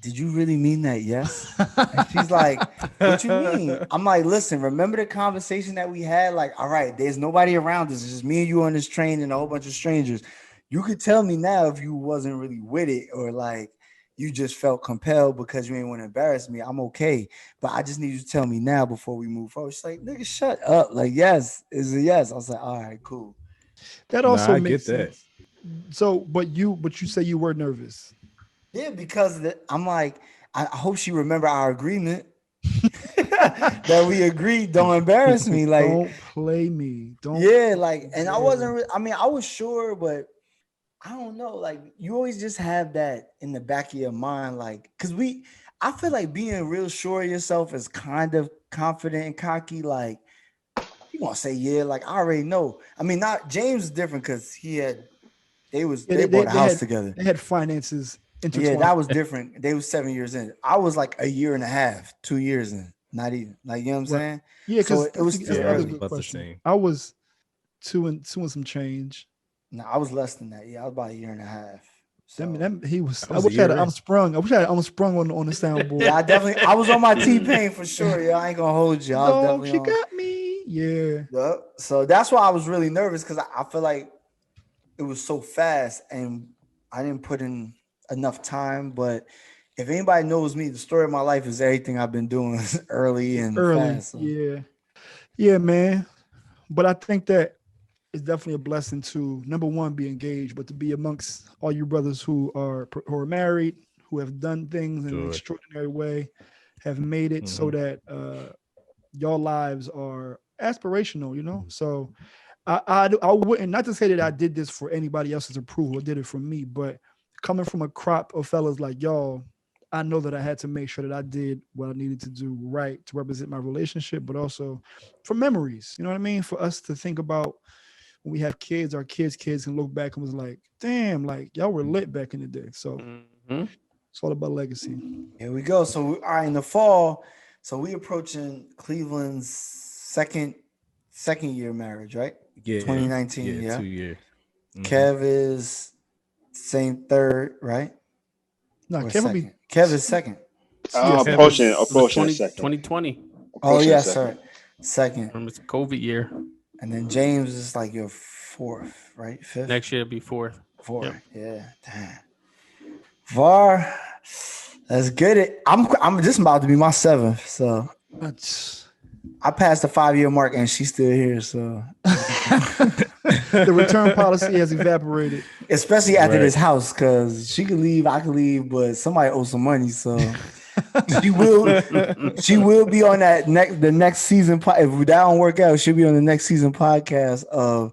did you really mean that? Yes. And she's like, what you mean? I'm like, listen, remember the conversation that we had? Like, all right, there's nobody around us. It's just me and you on this train and a whole bunch of strangers. You could tell me now if you wasn't really with it, or like you just felt compelled because you ain't want to embarrass me. I'm okay. But I just need you to tell me now before we move forward. She's like, nigga, shut up. Like, yes, is a yes. I was like, all right, cool. That also makes sense. So, but you say you were nervous. Yeah, because I'm like, I hope she remember our agreement that we agreed. Don't embarrass me. Like, don't play me. Don't. Yeah, like, and I wasn't. I mean, I was sure, but I don't know. Like, you always just have that in the back of your mind, like, because I feel like being real sure of yourself is kind of confident and cocky. Like, you want to say, yeah, like, I already know. I mean, not James is different because they bought a house together. They had finances. Yeah, that was different. They was 7 years in. I was like a year and a half, 2 years in. Not even, like, you know what I'm saying? Yeah, because so it was another good question. I was two and some change. No, I was less than that. Yeah, I was about a year and a half. So. He was. I wish I had Unsprung. I wish I had Unsprung on the soundboard. Yeah, I was on my T-Pain for sure. Yeah, I ain't gonna hold you. I was definitely on. Got me. Yeah. Yep. So that's why I was really nervous, because I feel like it was so fast and I didn't put in enough time. But if anybody knows me, the story of my life is everything I've been doing early and fast. So. Yeah, man. But I think that it's definitely a blessing to, number one, be engaged, but to be amongst all you brothers who are married, who have done things in an extraordinary way, have made it so that your lives are aspirational, you know? So I wouldn't, not to say that I did this for anybody else's approval, I did it for me, but coming from a crop of fellas like y'all, I know that I had to make sure that I did what I needed to do right to represent my relationship, but also for memories, you know what I mean? For us to think about when we have kids, our kids can look back and was like, damn, like y'all were lit back in the day. So it's all about legacy. Here we go. So in the fall, so we approaching Cleveland's second year marriage, right? Yeah. 2019. Yeah. 2 years. Kev is same third, right? No, Kev is second. Approaching second. 2020. Oh yeah, sorry. Second. From its COVID year. And then James is like your fourth, right? Fifth. Next year it'll be fourth. Yep. Yeah. Damn. VAR, let's get it. I'm just about to be my seventh, so I passed the 5-year mark and she's still here. So the return policy has evaporated, especially after this house, because she could leave, I could leave, but somebody owes some money, so she will be on the next season. If that don't work out, she'll be on the next season podcast.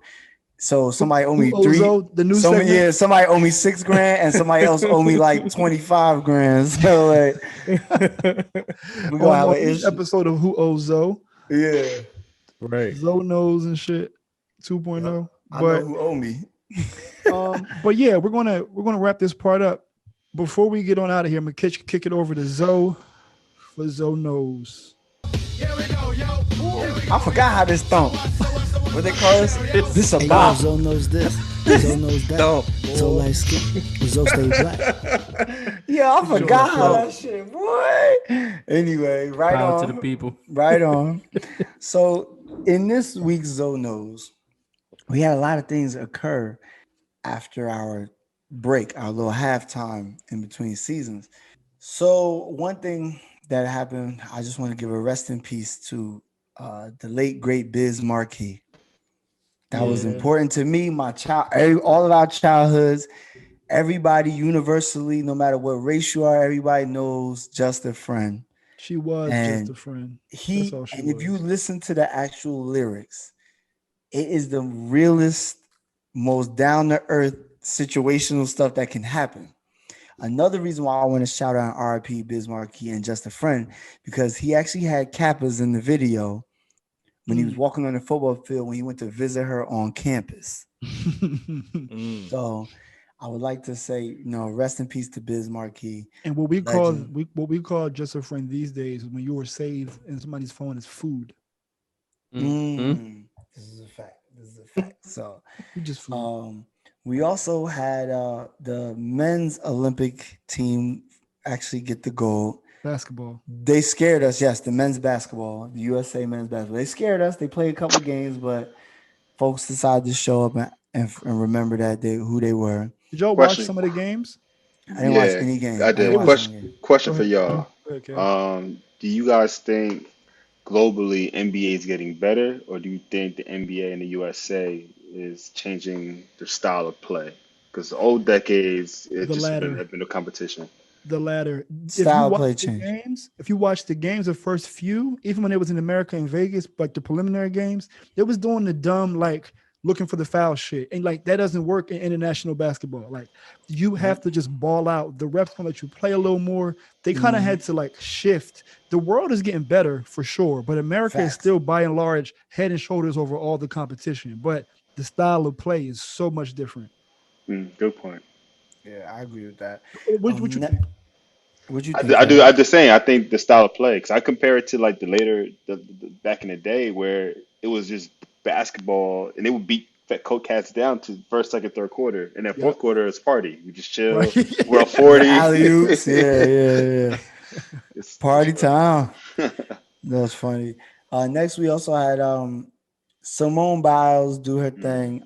So somebody owe me somebody owe me $6,000 and somebody else owe me like $25,000. So like we're gonna have an episode of Who Owes Zoe. Yeah. Right. Zoe knows and shit. 2.0. I know who owe me. But yeah, we're gonna wrap this part up. Before we get on out of here, I'm gonna kick it over to Zoe for Zoe Knows. Here we go, yo. I forgot how this thump. What they call this? This a bop. Zoe knows this. Zoe knows that. Zoe light skin. Zoe stay black. Yeah, I forgot how that shit, boy. Anyway, right Proud on. to the people. Right on. So in this week's Zoe Knows, we had a lot of things occur after our break, our little halftime in between seasons. So one thing that happened, I just want to give a rest in peace to the late great Biz Markie. That was important to me, all of our childhoods. Everybody universally, no matter what race you are, everybody knows Just a Friend. She was just a friend. If you listen to the actual lyrics, it is the realest, most down-to-earth situational stuff that can happen. Another reason why I want to shout out RIP Biz Markie and Just a Friend, because he actually had Kappas in the video when he was walking on the football field when he went to visit her on campus. So I would like to say, rest in peace to Biz Marquis. And what we call just a friend these days, when you were saved and somebody's phone is food. Mm-hmm. This is a fact. So, just food. We also had the men's Olympic team actually get the gold. Basketball. They scared us. Yes, the men's basketball, the USA men's basketball. They scared us. They played a couple games, but folks decided to show up and remember who they were. Did y'all watch some of the games? I didn't watch any games. I did. Question for y'all. Okay. Do you guys think globally NBA is getting better, or do you think the NBA and the USA is changing their style of play? Because the old decades, have been a competition. The latter. Style play change. If you watch the games, the first few, even when it was in America and Vegas, like the preliminary games, they was doing the dumb, like looking for the foul shit. And like that doesn't work in international basketball. Like you have to just ball out. The refs gonna let you play a little more. They kind of had to like shift. The world is getting better for sure, but America is still by and large head and shoulders over all the competition. But the style of play is so much different. Good point. Yeah, I agree with that. What you think? What you think? I'm just saying. I think the style of play, because I compare it to like the back in the day where it was just basketball, and they would beat Coke Cats down to first, second, third quarter, and then fourth quarter is party. We just chill. Right. We're 40. Alley-oops. Yeah. It's party time. That's funny. Next, we also had Simone Biles do her thing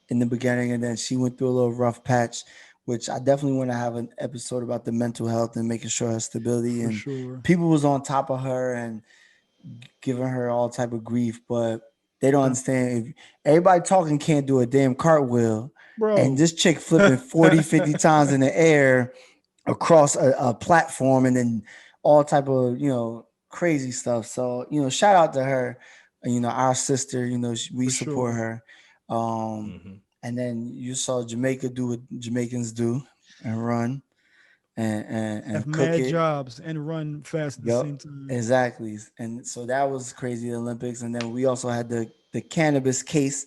in the beginning, and then she went through a little rough patch, which I definitely want to have an episode about the mental health and making sure her stability. And people was on top of her and giving her all type of grief, but they don't understand. If everybody talking can't do a damn cartwheel, and this chick flipping 40, 50 times in the air across a platform, and then all type of, crazy stuff. So, shout out to her, our sister, we support her. And then you saw Jamaica do what Jamaicans do and run and have cook mad jobs and run fast at the same time. Exactly. And so that was crazy, the Olympics. And then we also had the cannabis case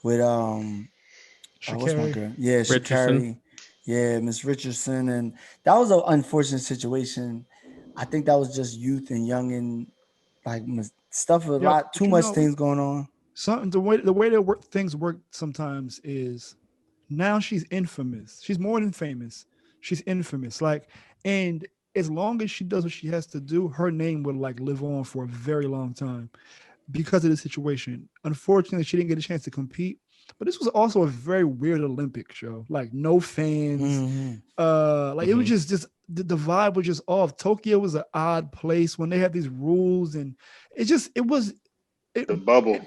with what's my girl? Yeah, Sha'Carri. Yeah, Miss Richardson. And that was an unfortunate situation. I think that was just youth and young and like stuff with too much things going on. The way that things work sometimes is now she's infamous. She's more than famous. She's infamous. Like, and as long as she does what she has to do, her name will like live on for a very long time because of the situation. Unfortunately, she didn't get a chance to compete. But this was also a very weird Olympic show. Like no fans. It was just the vibe was just off. Tokyo was an odd place when they had these rules, and the bubble.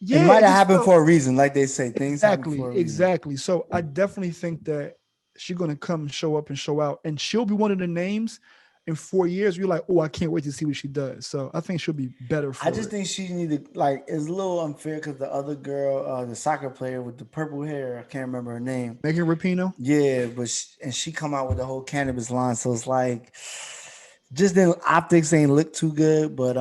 It might have happened for a reason, like they say. Things exactly. So I definitely think that she's gonna come show up and show out, and she'll be one of the names in 4 years. You're like, oh, I can't wait to see what she does. So I think she'll be better. I just think she needed it's a little unfair because the other girl, the soccer player with the purple hair, I can't remember her name. Megan Rapinoe. Yeah, but she come out with the whole cannabis line, so it's like just the optics ain't look too good, but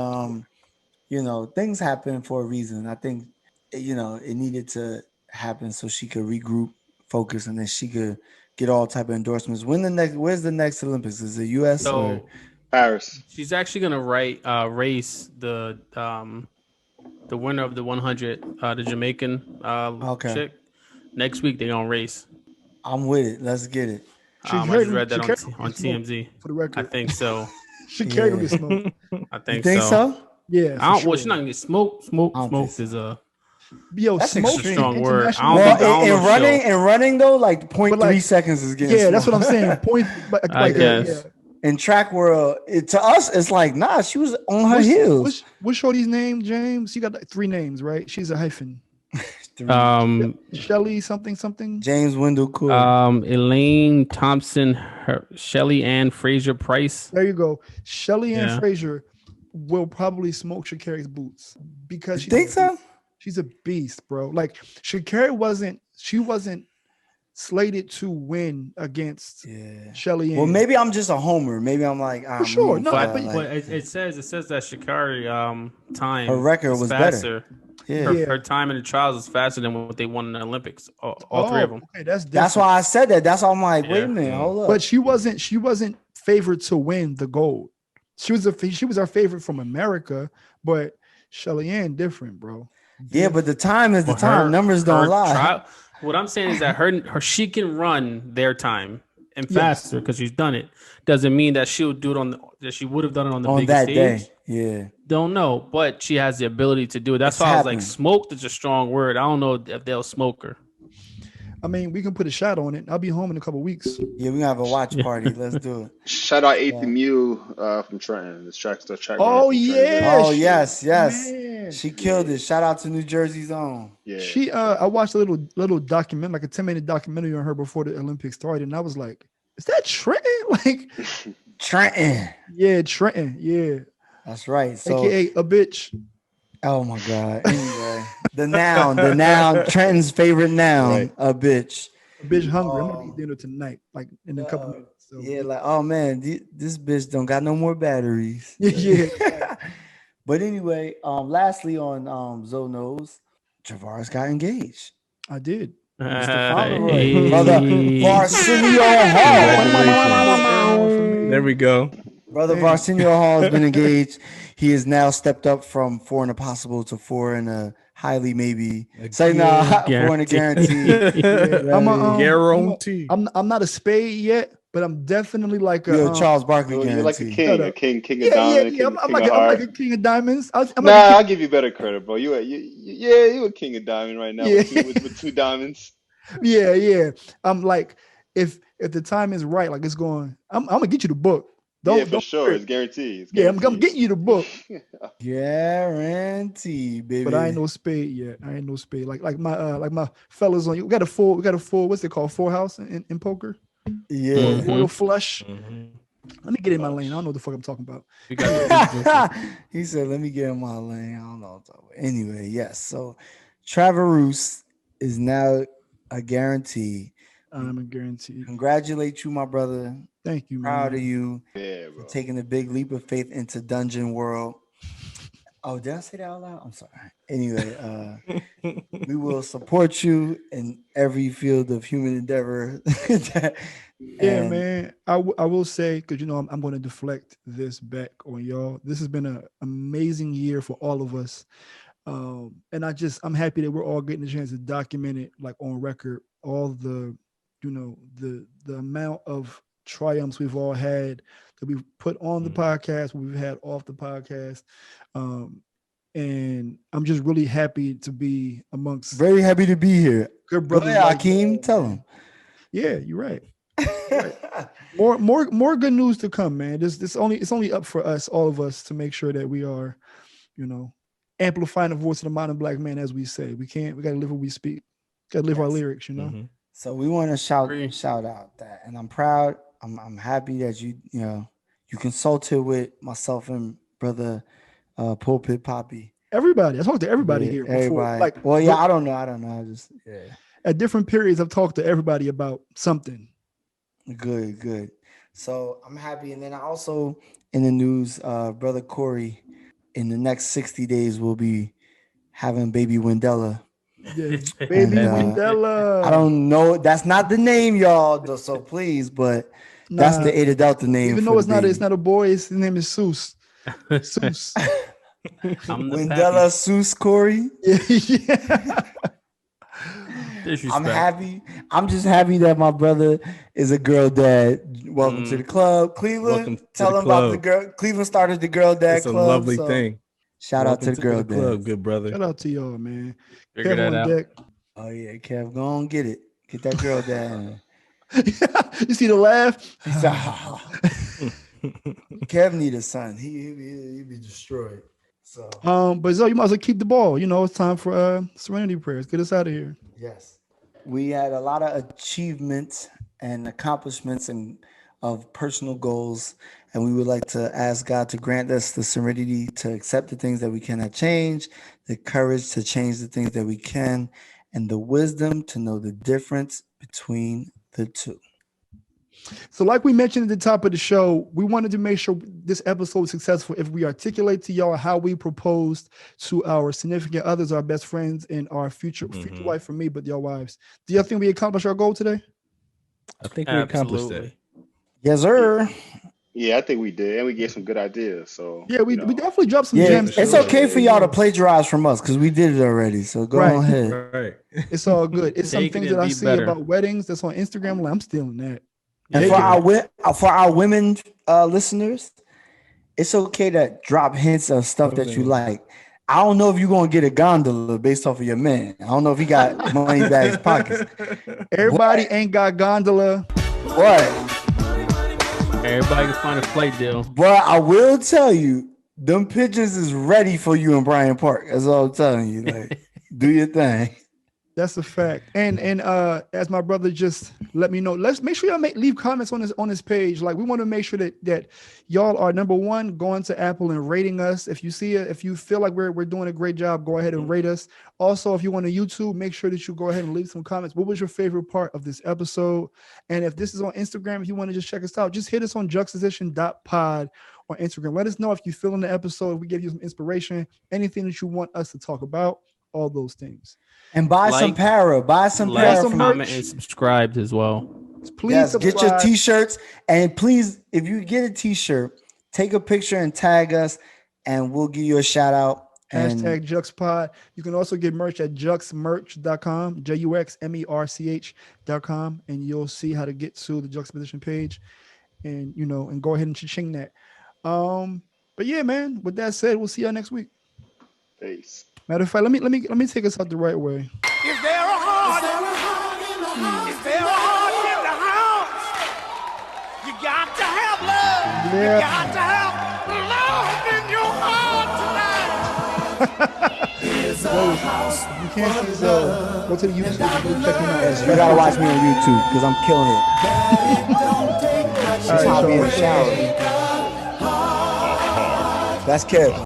things happen for a reason. I think, it needed to happen so she could regroup, focus, and then she could get all type of endorsements. Where's the next Olympics? Is it US or Paris? She's actually gonna race the winner of the 100, the Jamaican chick. Next week they're gonna race. I'm with it. Let's get it. I just read that on TMZ. For the record, I think so. Sha'Carri will get smoked. I think so. Yeah. Well, she's not gonna get smoked. Smoked is a that's a strong word. In running though, like 0.3 seconds is getting. Yeah, that's what I'm saying. I guess. In track world, to us, it's like, nah, she was on her heels. What's Shorty's name, James? She got like 3 names, right? She's a hyphen. Shelly something. James Wendell Cool. Elaine Thompson, Shelly Ann Fraser Price. There you go. Shelly Ann Fraser will probably smoke Sha'Carri's boots because you think so? She's a beast, bro. Like Sha'Carri wasn't slated to win against Shelly Ann. Well, maybe I'm just a homer. Maybe I'm like, for sure. No, but it says that Sha'Carri time her record was faster. better. Her time in the trials is faster than what they won in the Olympics. All three of them. Okay, that's different. That's why I said that. That's why I'm like, wait a minute, hold up. But she wasn't favored to win the gold. She was our favorite from America, but Shelly Ann different, bro. Yeah, but the time is the time. Numbers don't lie. What I'm saying is that she can run their time and faster because she's done it. Doesn't mean that she'll do it that she would have done it on the biggest stage. Day. Yeah. Don't know, but she has the ability to do it. That's why I was like, smoked is a strong word. I don't know if they'll smoke her. I mean, we can put a shot on it. I'll be home in a couple of weeks. Yeah, we're gonna have a watch party. Let's do it. Shout out Ethan Mew from Trenton. The track. Oh yeah. Oh yes. Man. She killed it. Shout out to New Jersey's own. Yeah. She I watched a little document, like a 10-minute documentary on her before the Olympics started, and I was like, is that Trenton? Like Trenton. Yeah, Trenton. Yeah. That's right. So AKA a bitch. Oh my God. Anyway, the noun, Trenton's favorite noun, a bitch. A bitch hungry. I'm gonna eat dinner tonight, like in a couple minutes. So. Yeah, like, oh man, this bitch don't got no more batteries. Yeah. But anyway, lastly on Zoe Knows, Travaris got engaged. I did. Brother Arsenio Hall. There we go. Brother Arsenio Hall has been engaged. He has now stepped up from 4 in a possible to 4 in a highly maybe. Say no, 4 in a guarantee. Guarantee. I'm not a spade yet, but I'm definitely like a Charles Barkley guarantee. You're like a king of diamonds. Yeah. I'm like a king of diamonds. I'll give you better credit, bro. You a king of diamond right now with 2 diamonds. Yeah. I'm like, if the time is right, like it's going, I'm gonna get you the book. For sure. It's guaranteed. Yeah, I'm getting you the book. Guarantee, baby. But I ain't no spade yet. Like my fellas on you. We got a full. What's it called? Full house in poker. Yeah. Royal flush. Let me get in my lane. I don't know what the fuck I'm talking about. He said, "Let me get in my lane." I don't know what I'm talking about. Anyway, yes. So, Travaris is now a guarantee. I'm a guarantee. Congratulate you, my brother. Thank you, man. Proud of you for taking a big leap of faith into Dungeon World. Oh, did I say that out loud? I'm sorry. Anyway, we will support you in every field of human endeavor. Yeah, man. I will say, because I'm going to deflect this back on y'all. This has been an amazing year for all of us. And I'm happy that we're all getting a chance to document it, like on record, all the amount of triumphs we've all had that we've put on the podcast, we've had off the podcast. And I'm just really happy to be amongst. Very happy to be here. Good brother. Hakeem, tell him. Yeah, you're right. More good news to come, man. It's only up for us, all of us, to make sure that we are, amplifying the voice of the modern black man, as we say. We gotta live what we speak. Gotta live our lyrics, Mm-hmm. So we want to shout out that, and I'm proud. I'm happy that you consulted with myself and brother Pulpit Poppy. Everybody, I talked to everybody here before. Everybody. I don't know. I just at different periods, I've talked to everybody about something. Good. So I'm happy, and then I also in the news, brother Corey, in the next 60 days will be having baby Wendella. Yeah, baby Wendella. I don't know. That's not the name, y'all. So please, but that's the Ada Delta name. Even though it's not a boy, his name is Seuss. Seuss. Wendella Seuss Corey. Yeah. I'm happy. I'm just happy that my brother is a girl dad. Welcome to the club, Cleveland. Tell him about the girl. Cleveland started the girl dad club. It's a lovely thing. Shout out to the girl dad club, good brother. Shout out to y'all, man. Figure that out. Deck. Oh yeah, Kev, go on, get it. Get that girl dad. You see the laugh? He said, Kev need a son. He'd be destroyed. So but Zoe, you might as well keep the ball. It's time for serenity prayers. Get us out of here. Yes. We had a lot of achievements and accomplishments and of personal goals, and we would like to ask God to grant us the serenity to accept the things that we cannot change, the courage to change the things that we can, and the wisdom to know the difference between the two. So like we mentioned at the top of the show, we wanted to make sure this episode was successful if we articulate to y'all how we proposed to our significant others, our best friends, and our future wife for me, but your wives. Do y'all think we accomplished our goal today? I think we accomplished it. Yes, sir. Yeah, I think we did, and we gave some good ideas. So yeah, we definitely dropped some gems. It's okay for y'all to plagiarize from us because we did it already. So go ahead. Right. It's all good. It's some things that I see about weddings that's on Instagram. Like, I'm stealing that. And for our women listeners, it's okay to drop hints of stuff that you like. I don't know if you're gonna get a gondola based off of your man. I don't know if he got money back his pockets. Everybody ain't got gondola. What? Everybody can find a flight deal. But I will tell you, them pictures is ready for you in Bryant Park. That's all I'm telling you. Like, do your thing. That's a fact. And as my brother just let me know, let's make sure y'all leave comments on this page. Like, we want to make sure that y'all are, number one, going to Apple and rating us. If you feel like we're doing a great job, go ahead and rate us. Also, if you want to YouTube, make sure that you go ahead and leave some comments. What was your favorite part of this episode? And if this is on Instagram, if you want to just check us out, just hit us on Juxtaposition.Pod on Instagram. Let us know if you feel in the episode, if we give you some inspiration, anything that you want us to talk about, all those things. And buy some para. Buy some para. Comment and subscribe as well. Please get your t-shirts. And please, if you get a t-shirt, take a picture and tag us, and we'll give you a shout out. Hashtag JuxPod. You can also get merch at juxmerch.com, JUXMERCH.com, and you'll see how to get to the Juxtaposition page, and and go ahead and cha-ching that. But yeah, man. With that said, we'll see y'all next week. Peace. Matter of fact, let me take us out the right way. Is there a heart? Is there a heart in the house? You got to have love. Yeah. You got to have love in your heart tonight. You can't see go to the YouTube and go check me out. You gotta watch me on YouTube because I'm killing it. She's probably in the shower. That's Kev.